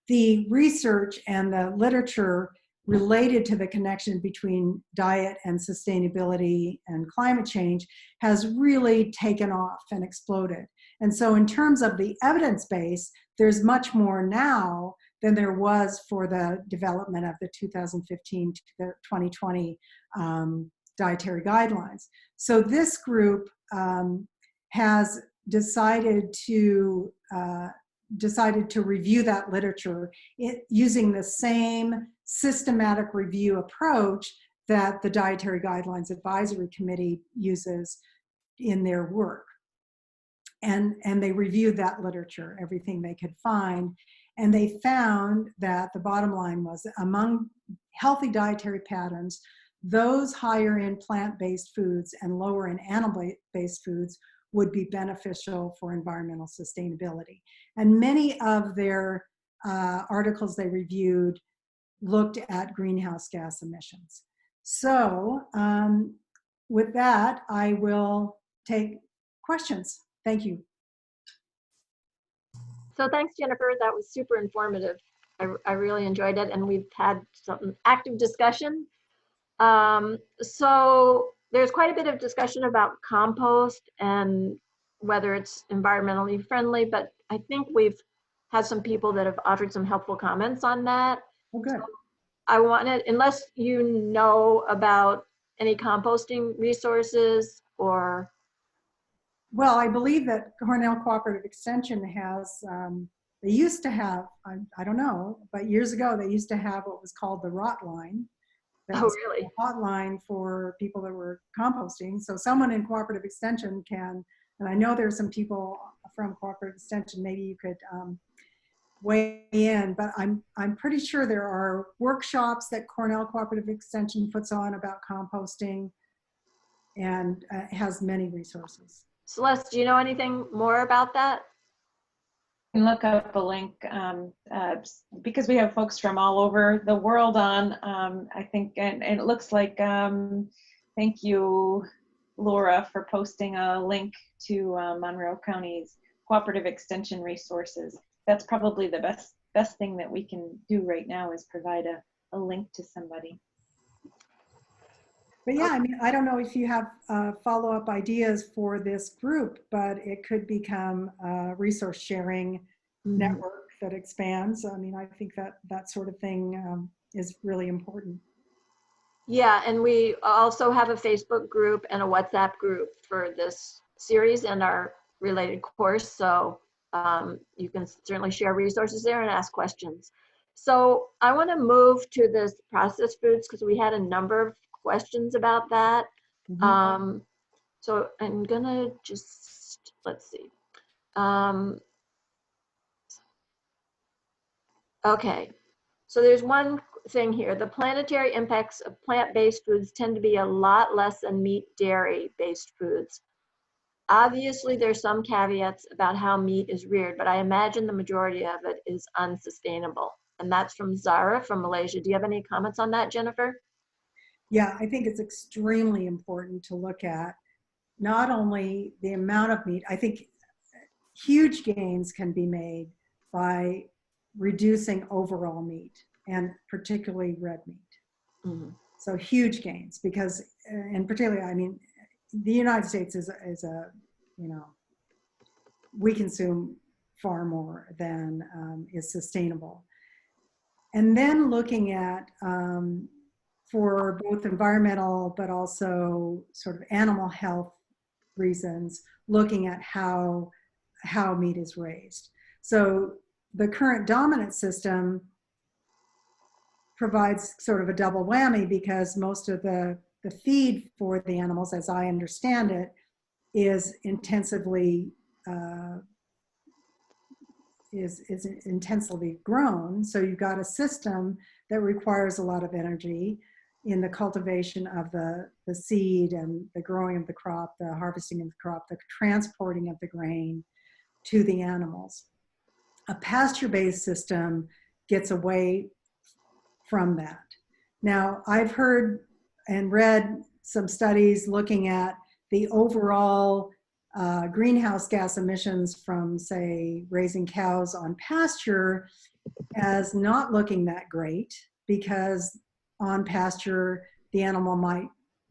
the research and the literature related to the connection between diet and sustainability and climate change has really taken off and exploded. And so in terms of the evidence base, there's much more now than there was for the development of the 2015 to 2020 dietary guidelines. So this group has decided to review that literature using the same systematic review approach that the Dietary Guidelines Advisory Committee uses in their work. And they reviewed that literature, everything they could find, and they found that the bottom line was, among healthy dietary patterns, those higher in plant-based foods and lower in animal-based foods would be beneficial for environmental sustainability. And many of their articles they reviewed looked at greenhouse gas emissions. So with that, I will take questions. Thank you. So thanks, Jennifer. That was super informative. I really enjoyed it, and we've had some active discussion. So there's quite a bit of discussion about compost and whether it's environmentally friendly, but I think we've had some people that have offered some helpful comments on that. Oh, good. So I wanted, unless you know about any composting resources or. Well, I believe that Cornell Cooperative Extension has, they used to have, I don't know, but years ago they used to have what was called the rot line. That was really? a hotline for people that were composting. So someone in Cooperative Extension can, and I know there's some people from Cooperative Extension, maybe you could weigh in, but I'm pretty sure there are workshops that Cornell Cooperative Extension puts on about composting, and has many resources. Celeste, do you know anything more about that? Look up a link because we have folks from all over the world on, I think, and it looks like, thank you, Laura, for posting a link to Monroe County's Cooperative Extension resources. That's probably the best thing that we can do right now, is provide a link to somebody. But yeah, I mean, I don't know if you have follow-up ideas for this group, but it could become a resource sharing network that expands. I mean, I think that sort of thing is really important. Yeah, and we also have a Facebook group and a WhatsApp group for this series and our related course. So you can certainly share resources there and ask questions. So I want to move to this processed foods because we had a number of questions about that. So I'm gonna just, let's see. Okay, so there's one thing here. The planetary impacts of plant-based foods tend to be a lot less than meat, dairy-based foods. Obviously, there's some caveats about how meat is reared, but I imagine the majority of it is unsustainable. And that's from Zara from Malaysia. Do you have any comments on that, Jennifer? Yeah, I think it's extremely important to look at not only the amount of meat. I think huge gains can be made by reducing overall meat, and particularly red meat. Mm-hmm. So huge gains, because, and particularly, I mean, the United States is a, you know, we consume far more than is sustainable. And then looking at, for both environmental, but also sort of animal health reasons, looking at how meat is raised. So the current dominant system provides sort of a double whammy, because most of the feed for the animals, as I understand it, is intensively grown. So you've got a system that requires a lot of energy in the cultivation of the seed and the growing of the crop, the harvesting of the crop, the transporting of the grain to the animals. A pasture-based system gets away from that. Now, I've heard and read some studies looking at the overall greenhouse gas emissions from, say, raising cows on pasture as not looking that great, because on pasture, the animal might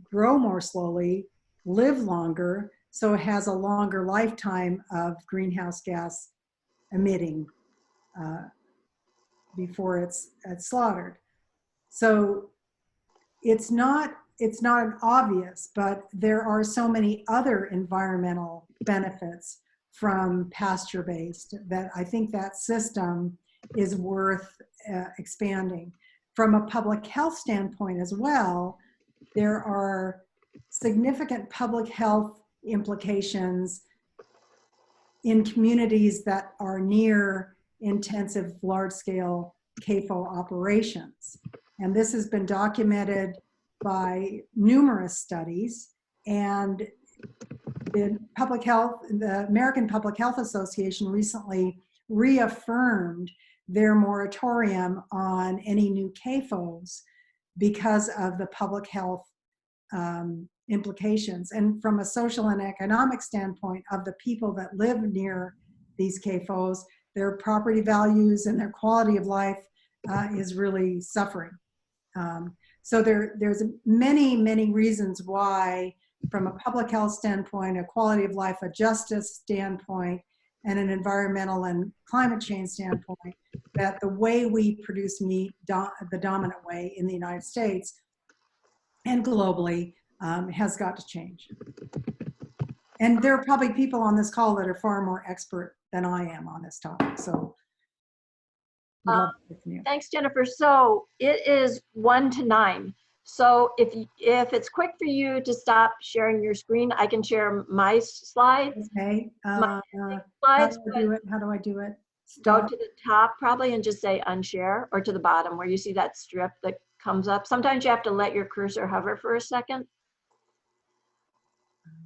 grow more slowly, live longer, so it has a longer lifetime of greenhouse gas emitting before it's slaughtered. So it's not obvious, but there are so many other environmental benefits from pasture-based that I think that system is worth expanding. From a public health standpoint as well, there are significant public health implications in communities that are near intensive large-scale CAFO operations. And this has been documented by numerous studies, and the American Public Health Association recently reaffirmed their moratorium on any new CAFOs because of the public health implications. And from a social and economic standpoint of the people that live near these CAFOs, their property values and their quality of life is really suffering. So there's many reasons why, from a public health standpoint, a quality of life, a justice standpoint, and an environmental and climate change standpoint, that the way we produce meat, the dominant way in the United States and globally, has got to change. And there are probably people on this call that are far more expert than I am on this topic. So I'd love to hear from you. Thanks, Jennifer. So it is 1 to 9. So if it's quick for you to stop sharing your screen, I can share my slides. Okay. Slides. How do I do it? Go to the top probably and just say unshare, or to the bottom where you see that strip that comes up. Sometimes you have to let your cursor hover for a second.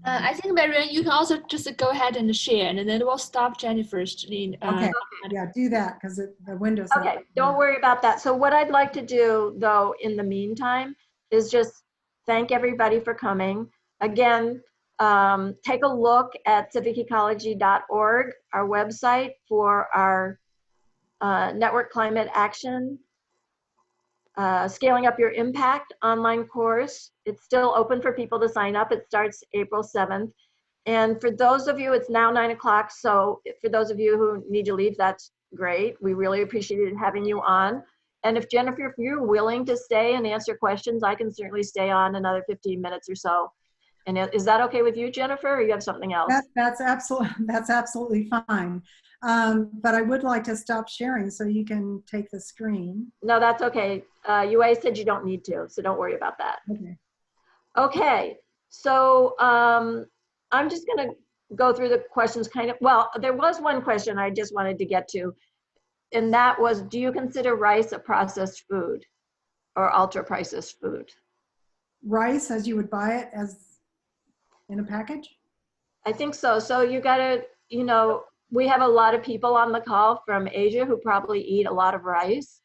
I think, Marianne, you can also just go ahead and share, and then we'll stop Jennifer's screen. Okay, yeah, do that, because the window's Okay, don't worry about that. So what I'd like to do, though, in the meantime, is just thank everybody for coming. Again, take a look at civicecology.org, our website, for our Network Climate Action Scaling Up Your Impact online course. It's still open for people to sign up. It starts April 7th. And for those of you, it's now 9 o'clock. So for those of you who need to leave, that's great. We really appreciated having you on. And if Jennifer, if you're willing to stay and answer questions, I can certainly stay on another 15 minutes or so. And is that okay with you, Jennifer, or you have something else? That's absolutely fine. But I would like to stop sharing so you can take the screen. No, that's okay. UA said you don't need to, so don't worry about that. Okay. Okay, so I'm just gonna go through the questions kind of, well, there was one question I just wanted to get to. and that was, do you consider rice a processed food or ultra processed food? Rice, as you would buy it as in a package? I think so. So you gotta, you know, we have a lot of people on the call from Asia who probably eat a lot of rice,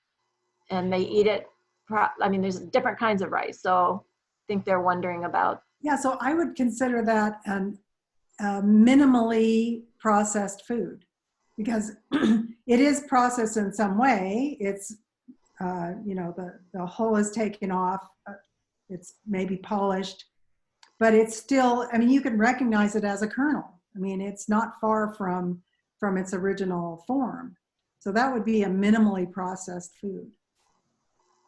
and they eat it, I mean, there's different kinds of rice. So I think they're wondering about. Yeah, so I would consider that minimally processed food, because it is processed in some way. It's, you know, the hull is taken off, it's maybe polished, but it's still, I mean, you can recognize it as a kernel. I mean, it's not far from its original form. So that would be a minimally processed food.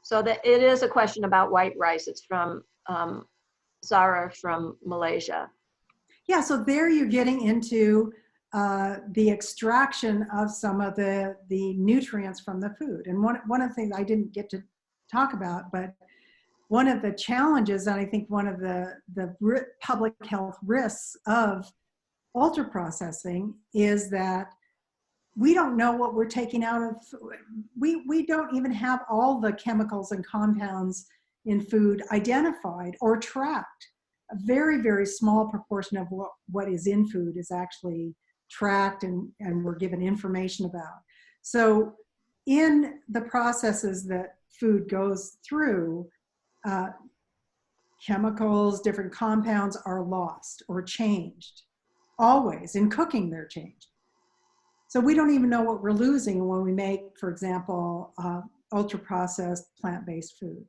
So that it is a question about white rice. It's from Zara from Malaysia. Yeah, so there you're getting into the extraction of some of the nutrients from the food. And one of the things I didn't get to talk about, but one of the challenges, and I think one of the public health risks of ultra processing, is that we don't know what we're taking out of food. We don't even have all the chemicals and compounds in food identified or tracked. A very, very small proportion of what is in food is actually tracked and we're given information about. So in the processes that food goes through, chemicals, different compounds are lost or changed. Always. In cooking, they're changed. So we don't even know what we're losing when we make, for example, ultra-processed plant-based food.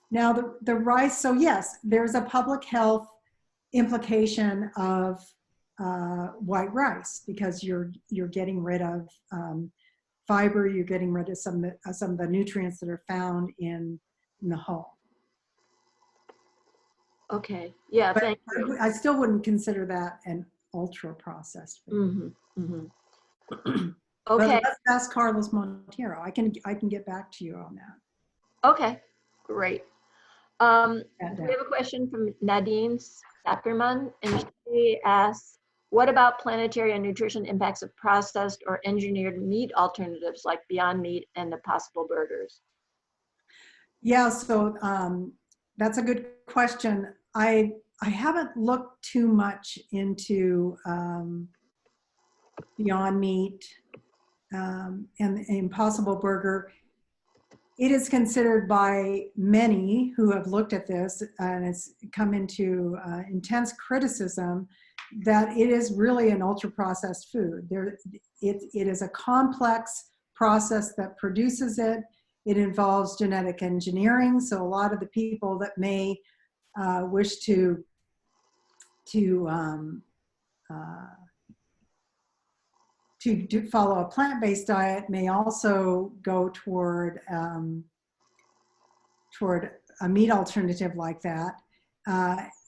Now, the rice, so yes, there's a public health implication of white rice, because you're getting rid of fiber, you're getting rid of some of the nutrients that are found in the hull. Okay, yeah, But thank you. I still wouldn't consider that an ultra-processed food. Mm-hmm, mm-hmm. But Okay, let's ask Carlos Montero. I can get back to you on that. okay, great. We have a question from Nadine Sackerman, and she asks, what about planetary and nutrition impacts of processed or engineered meat alternatives like Beyond Meat and Impossible Burgers? Yeah, so that's a good question. I haven't looked too much into Beyond Meat and the Impossible Burger. It is considered by many who have looked at this, and it's come into intense criticism, that it is really an ultra-processed food. It is a complex process that produces it. It involves genetic engineering, so a lot of the people that may wish to follow a plant-based diet may also go toward a meat alternative like that,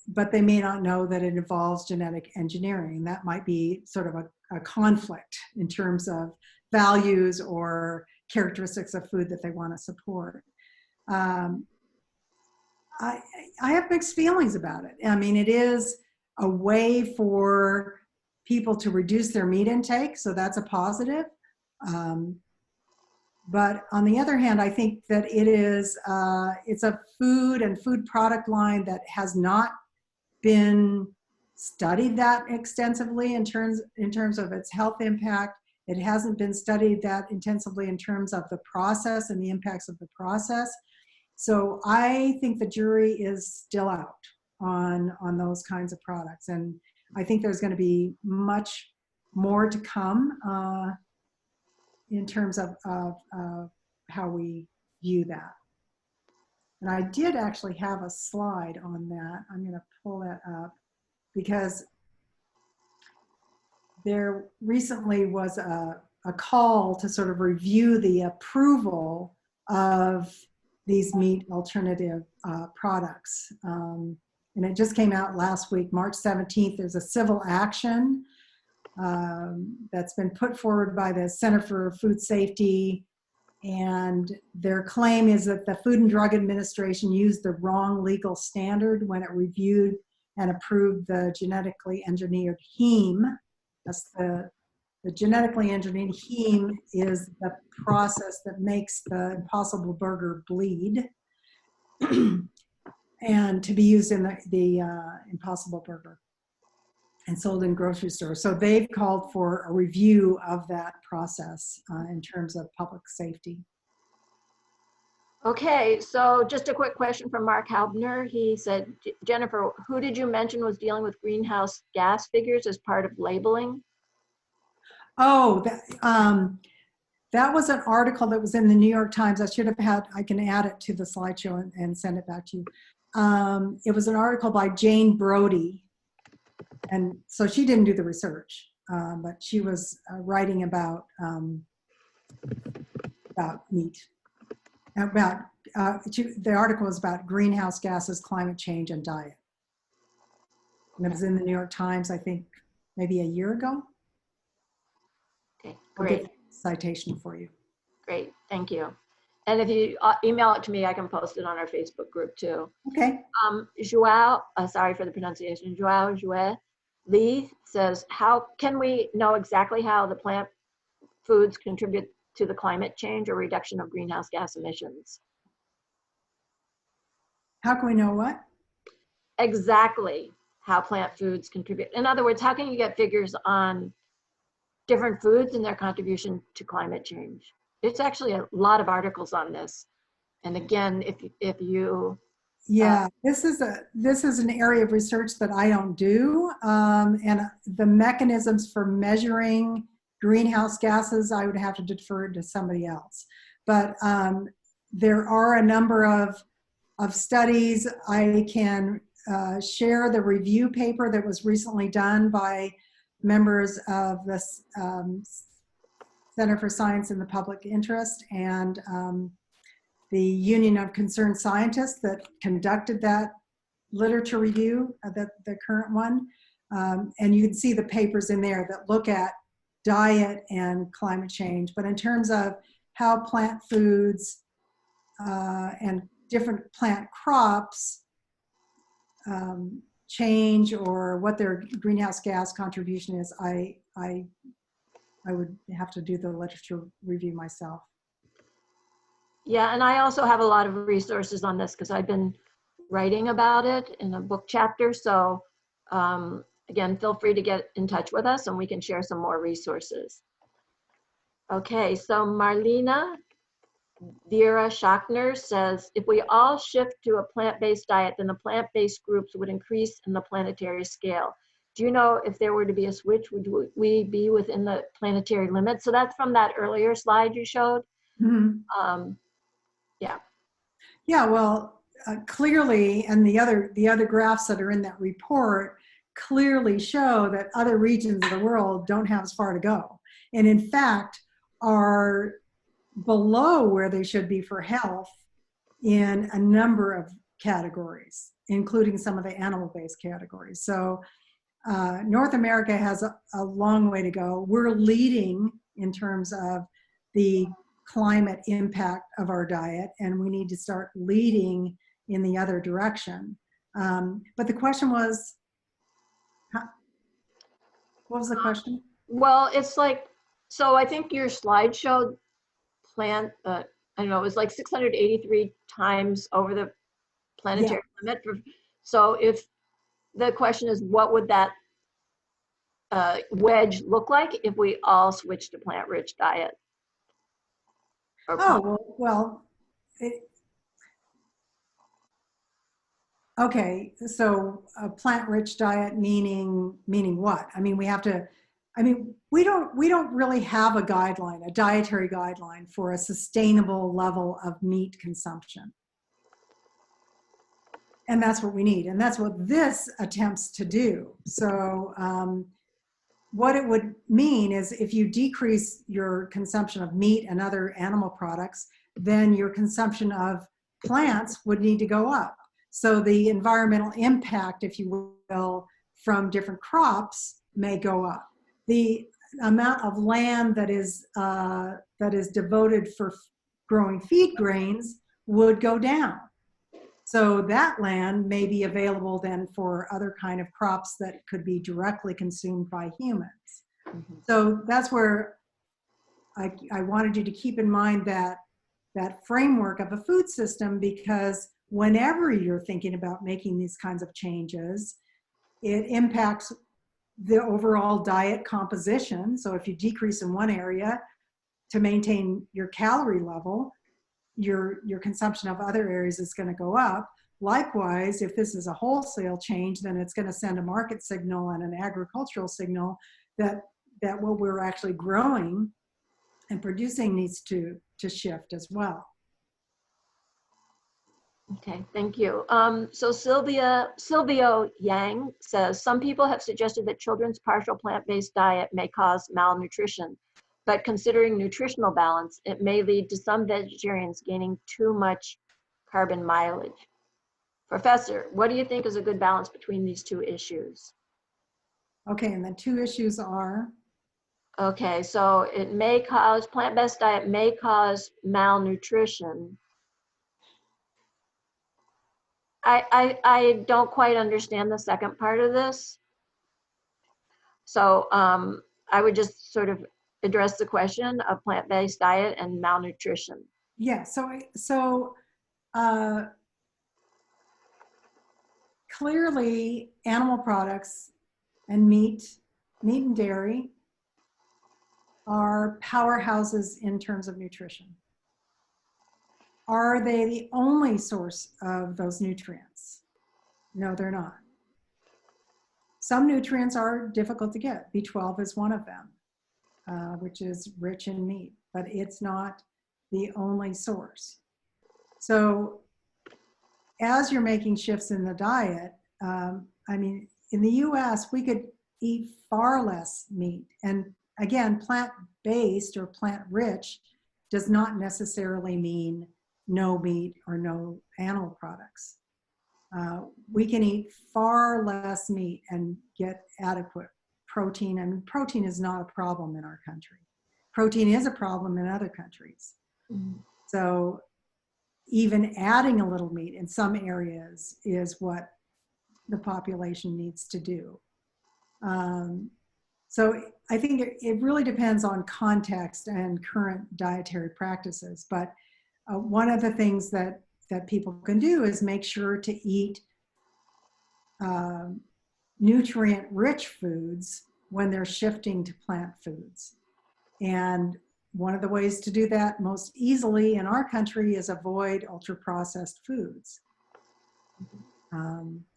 but they may not know that it involves genetic engineering. That might be sort of a conflict in terms of values or characteristics of food that they want to support. I have mixed feelings about it. I mean, it is a way for people to reduce their meat intake, so that's a positive. But on the other hand, I think that it's a food and food product line that has not been studied that extensively in terms of its health impact. It hasn't been studied that intensively in terms of the process and the impacts of the process. So I think the jury is still out on those kinds of products. And I think there's going to be much more to come in terms of how we view that. And I did actually have a slide on that. I'm going to pull that up because there recently was a call to sort of review the approval of these meat alternative products. And it just came out last week, March 17th. There's a civil action that's been put forward by the Center for Food Safety. And their claim is that the Food and Drug Administration used the wrong legal standard when it reviewed and approved the genetically engineered heme. That's the The genetically engineered heme is the process that makes the Impossible Burger bleed and to be used in the Impossible Burger and sold in grocery stores. So they've called for a review of that process in terms of public safety. Okay, so just a quick question from Mark Haubner. He said, Jennifer, who did you mention was dealing with greenhouse gas figures as part of labeling? Oh, that was an article that was in the New York Times. I should have had, I can add it to the slideshow and send it back to you. It was an article by Jane Brody. And so she didn't do the research, but she was writing about meat. The article was about greenhouse gases, climate change, and diet. And it was in the New York Times, I think, maybe a year ago. Okay, I'll great. get the citation for you. Great, thank you. And if you email it to me, I can post it on our Facebook group too. Okay. Joao, sorry for the pronunciation, Joao Lee says, how can we know exactly how the plant foods contribute to the climate change or reduction of greenhouse gas emissions? How can we know what? Exactly how plant foods contribute. In other words, how can you get figures on different foods and their contribution to climate change? It's actually a lot of articles on this. And again, if you Yeah, this is an area of research that I don't do, and the mechanisms for measuring greenhouse gases, I would have to defer to somebody else. But there are a number of studies. I can share the review paper that was recently done by members of the Center for Science in the Public Interest and the Union of Concerned Scientists that conducted that literature review, the current one. And you can see the papers in there that look at diet and climate change. But in terms of how plant foods and different plant crops change or what their greenhouse gas contribution is, I would have to do the literature review myself. Yeah, and I also have a lot of resources on this because I've been writing about it in a book chapter. So again, feel free to get in touch with us and we can share some more resources. Okay, so Marlena Vera Schachner says, if we all shift to a plant-based diet, then the plant-based groups would increase in the planetary scale. Do you know if there were to be a switch, would we be within the planetary limit? So that's from that earlier slide you showed. Mm-hmm. Yeah. Yeah, well, clearly, and the other graphs that are in that report clearly show that other regions of the world don't have as far to go. And in fact, are below where they should be for health in a number of categories, including some of the animal-based categories. So North America has a long way to go. We're leading in terms of the climate impact of our diet, and we need to start leading in the other direction. But the question was, what was the question? Well, it's like, so I think your slide showed plant, I don't know, it was like 683 times over the planetary limit. So if the question is, what would that wedge look like if we all switched to plant-rich diet? Okay, so a plant-rich diet meaning what? I mean, we don't really have a guideline, a dietary guideline for a sustainable level of meat consumption. And that's what we need, and that's what this attempts to do. So what it would mean is if you decrease your consumption of meat and other animal products, then your consumption of plants would need to go up. So the environmental impact, if you will, from different crops may go up. The amount of land that is devoted for growing feed grains would go down. So that land may be available then for other kind of crops that could be directly consumed by humans. So that's where I wanted you to keep in mind that framework of a food system, because whenever you're thinking about making these kinds of changes, it impacts the overall diet composition. So if you decrease in one area to maintain your calorie level, your consumption of other areas is going to go up. Likewise, if this is a wholesale change, then it's going to send a market signal and an agricultural signal that what we're actually growing and producing needs to shift as well. Okay, thank you. So Silvio Yang says, some people have suggested that children's partial plant-based diet may cause malnutrition, but considering nutritional balance, it may lead to some vegetarians gaining too much carbon mileage. Professor, what do you think is a good balance between these two issues? Okay, and the two issues are? Okay, so it may cause, plant-based diet may cause malnutrition. I don't quite understand the second part of this. So I would just sort of address the question of plant-based diet and malnutrition. Yeah, clearly animal products and meat and dairy are powerhouses in terms of nutrition. Are they the only source of those nutrients? No, they're not. Some nutrients are difficult to get. B12 is one of them, which is rich in meat, but it's not the only source. So as you're making shifts in the diet, I mean, in the US, we could eat far less meat. And again, plant-based or plant-rich does not necessarily mean no meat or no animal products. We can eat far less meat and get adequate protein. I mean, protein is not a problem in our country. Protein is a problem in other countries. Mm-hmm. So even adding a little meat in some areas is what the population needs to do. So I think it really depends on context and current dietary practices. But one of the things that people can do is make sure to eat nutrient-rich foods when they're shifting to plant foods. And one of the ways to do that most easily in our country is avoid ultra-processed foods.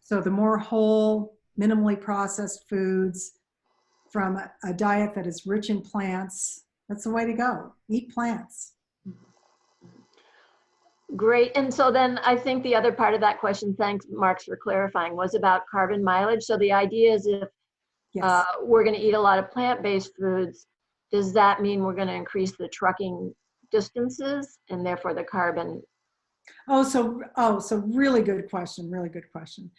So the more whole, minimally processed foods from a diet that is rich in plants, that's the way to go. Eat plants. Great. And so then I think the other part of that question, thanks, Marks, for clarifying, was about carbon mileage. So the idea is if Yes. We're going to eat a lot of plant-based foods, does that mean we're going to increase the trucking distances and therefore the carbon? So really good question, really good question.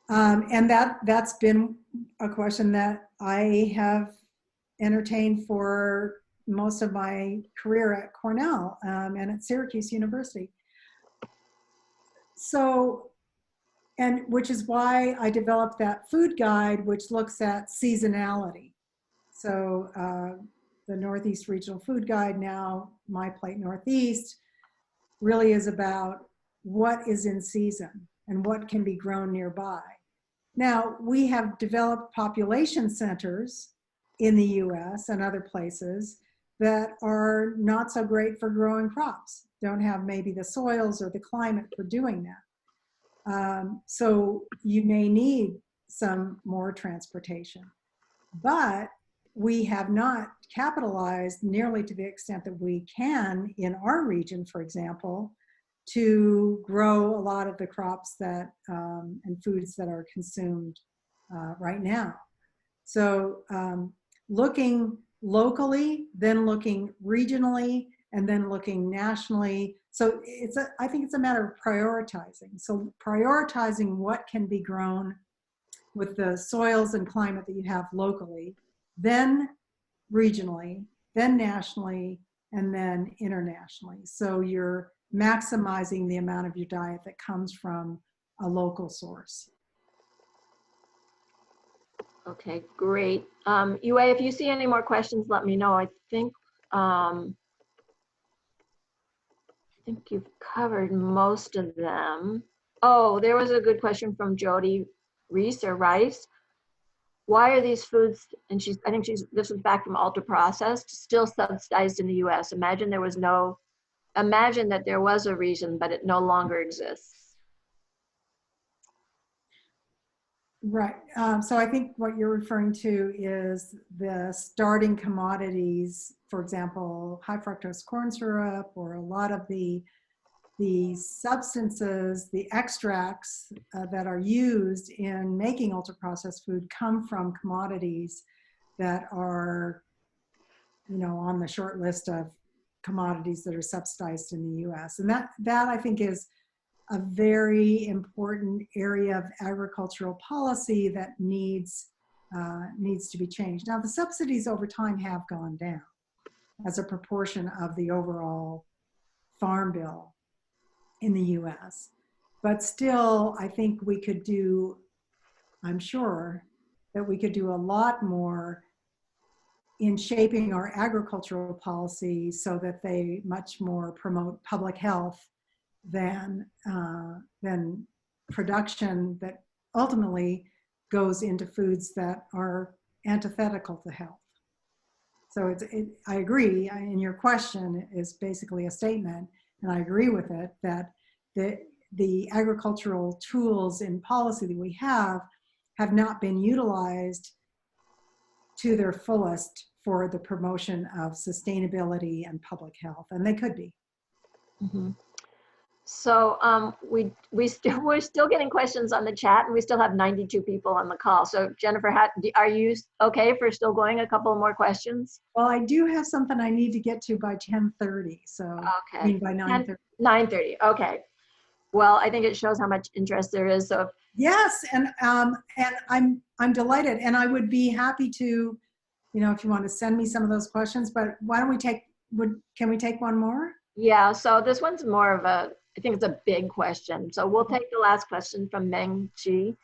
And that's been a question that I have entertained for most of my career at Cornell and at Syracuse University. So, and which is why I developed that food guide, which looks at seasonality. So the Northeast Regional Food Guide, now My Plate Northeast, really is about what is in season and what can be grown nearby. Now, we have developed population centers in the US and other places that are not so great for growing crops, don't have maybe the soils or the climate for doing that. So you may need some more transportation. But we have not capitalized nearly to the extent that we can in our region, for example, to grow a lot of the crops that and foods that are consumed right now. So looking locally, then looking regionally, and then looking nationally. So I think it's a matter of prioritizing. So prioritizing what can be grown with the soils and climate that you have locally, then regionally, then nationally, and then internationally. So you're maximizing the amount of your diet that comes from a local source. Okay, great. Yue, if you see any more questions, let me know. I think you've covered most of them. Oh, there was a good question from Jody Reese or Rice. Why are these foods, and this was back from ultra processed, still subsidized in the US? Imagine that there was a reason, but it no longer exists. Right. So I think what you're referring to is the starting commodities, for example, high fructose corn syrup, or a lot of the substances, the extracts that are used in making ultra-processed food come from commodities that are, on the short list of commodities that are subsidized in the US. And that I think is a very important area of agricultural policy that needs to be changed. Now, the subsidies over time have gone down as a proportion of the overall farm bill in the US. But still, I think we could do, I'm sure that we could do a lot more in shaping our agricultural policy so that they much more promote public health than production that ultimately goes into foods that are antithetical to health. So I agree, and your question is basically a statement, and I agree with it, that the agricultural tools in policy that we have not been utilized to their fullest for the promotion of sustainability and public health, and they could be. Mm-hmm. So we're still getting questions on the chat, and we still have 92 people on the call. So Jennifer, are you okay for still going a couple more questions? Well, I do have something I need to get to by 10:30. So okay, I mean by 9:30. 9:30. Okay. Well, I think it shows how much interest there is. So yes, and I'm delighted, and I would be happy to, if you want to send me some of those questions. But why don't we can we take one more? Yeah. So this one's more of I think it's a big question. So we'll take the last question from Meng Chi.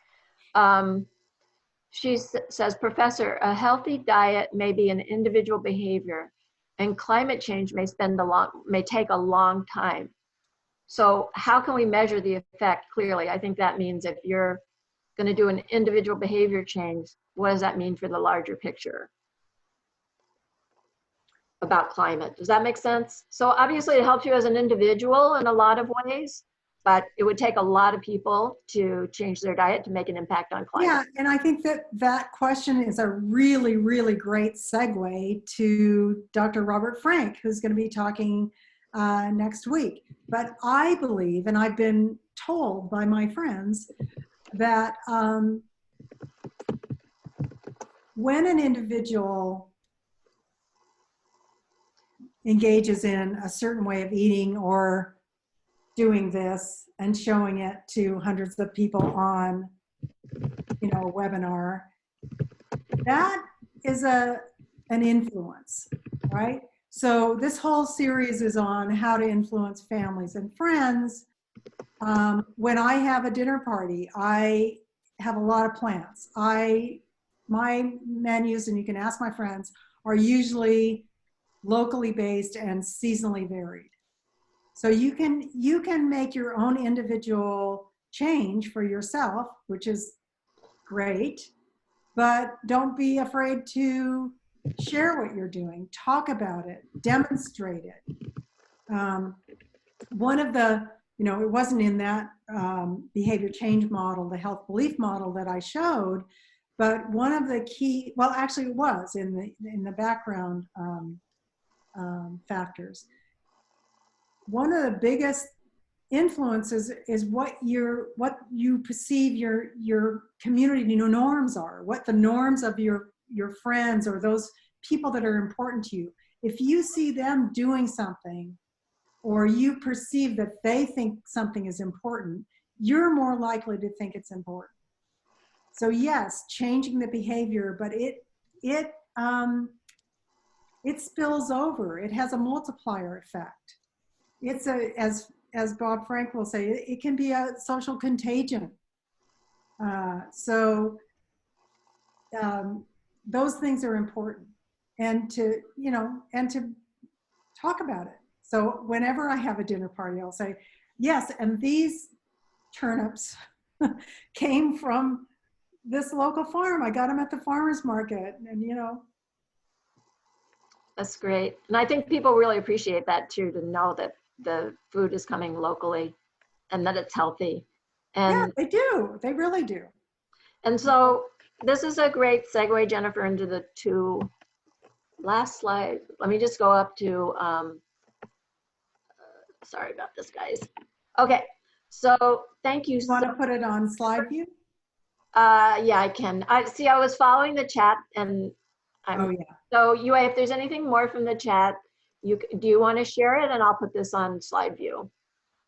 She says, Professor, a healthy diet may be an individual behavior, and climate change may take a long time. So how can we measure the effect clearly? I think that means if you're going to do an individual behavior change, what does that mean for the larger picture about climate? Does that make sense? So obviously it helps you as an individual in a lot of ways, but it would take a lot of people to change their diet to make an impact on climate. Yeah, and I think that question is a really, really great segue to Dr. Robert Frank, who's going to be talking next week. But I believe, and I've been told by my friends, that when an individual engages in a certain way of eating or doing this and showing it to hundreds of people on, a webinar, that is an influence, right? So this whole series is on how to influence families and friends. When I have a dinner party, I have a lot of plants. My menus, and you can ask my friends, are usually locally based and seasonally varied. So you can make your own individual change for yourself, which is great, but don't be afraid to share what you're doing, talk about it, demonstrate it. One of the, it wasn't in that behavior change model, the health belief model that I showed, but one of the key, well, actually it was in the background factors. One of the biggest influences is what you perceive your community norms are, what the norms of your friends or those people that are important to you. If you see them doing something, or you perceive that they think something is important, you're more likely to think it's important. So yes, changing the behavior, but it spills over. It has a multiplier effect. It's as Bob Frank will say, it can be a social contagion. So those things are important, and to, you know, and to talk about it. So whenever I have a dinner party, I'll say, yes, and these turnips came from this local farm. I got them at the farmer's market, and you know. That's great. And I think people really appreciate that too, to know that the food is coming locally and that it's healthy. Yeah, And they do. They really do. and so this is a great segue, Jennifer, into the two last slide. Let me just go up to, sorry about this, guys. Okay, so thank you. You want to put it on slide view? Yeah, I can. I see. I was following the chat, and Oh yeah. so UA, if there's anything more from the chat, do you want to share it, and I'll put this on slide view.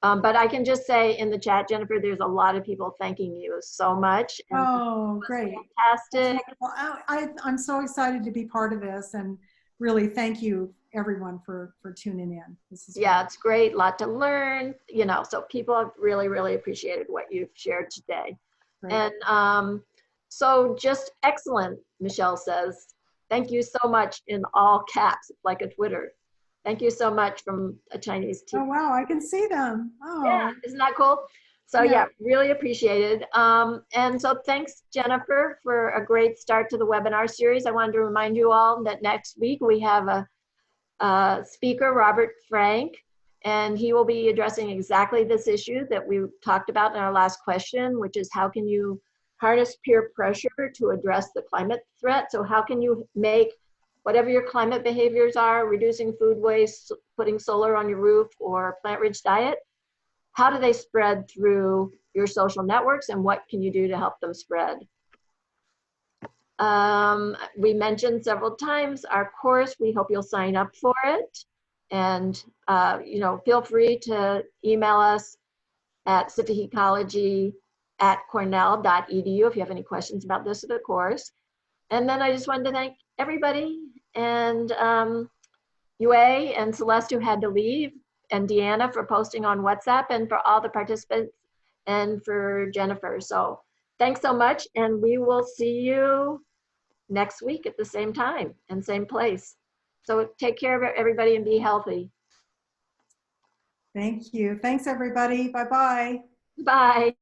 But I can just say in the chat, Jennifer, there's a lot of people thanking you so much. And Oh, great. fantastic. Well, I'm so excited to be part of this, and really thank you everyone for tuning in. This is Yeah, it's great. Lot to learn, you know, so people have really, really appreciated what you've shared today. great. And so just excellent, Michelle says. Thank you so much in all caps, like a Twitter. Thank you so much from a Chinese team. Oh wow, I can see them. Oh Yeah, isn't that cool? So yeah, really appreciated. And so thanks, Jennifer, for a great start to the webinar series. I wanted to remind you all that next week we have a speaker, Robert Frank, and he will be addressing exactly this issue that we talked about in our last question, which is how can you harness peer pressure to address the climate threat? So how can you make whatever your climate behaviors are, reducing food waste, putting solar on your roof, or plant-rich diet, how do they spread through your social networks, and what can you do to help them spread? We mentioned several times our course. We hope you'll sign up for it. And, you know, feel free to email us at civicecology@cornell.edu if you have any questions about this or the course. And then I just wanted to thank everybody, and UA and Celeste, who had to leave, and Deanna for posting on WhatsApp, and for all the participants, and for Jennifer. So thanks so much, and we will see you next week at the same time and same place. So take care of everybody and be healthy. thank you. Thanks everybody. Bye-bye. Bye.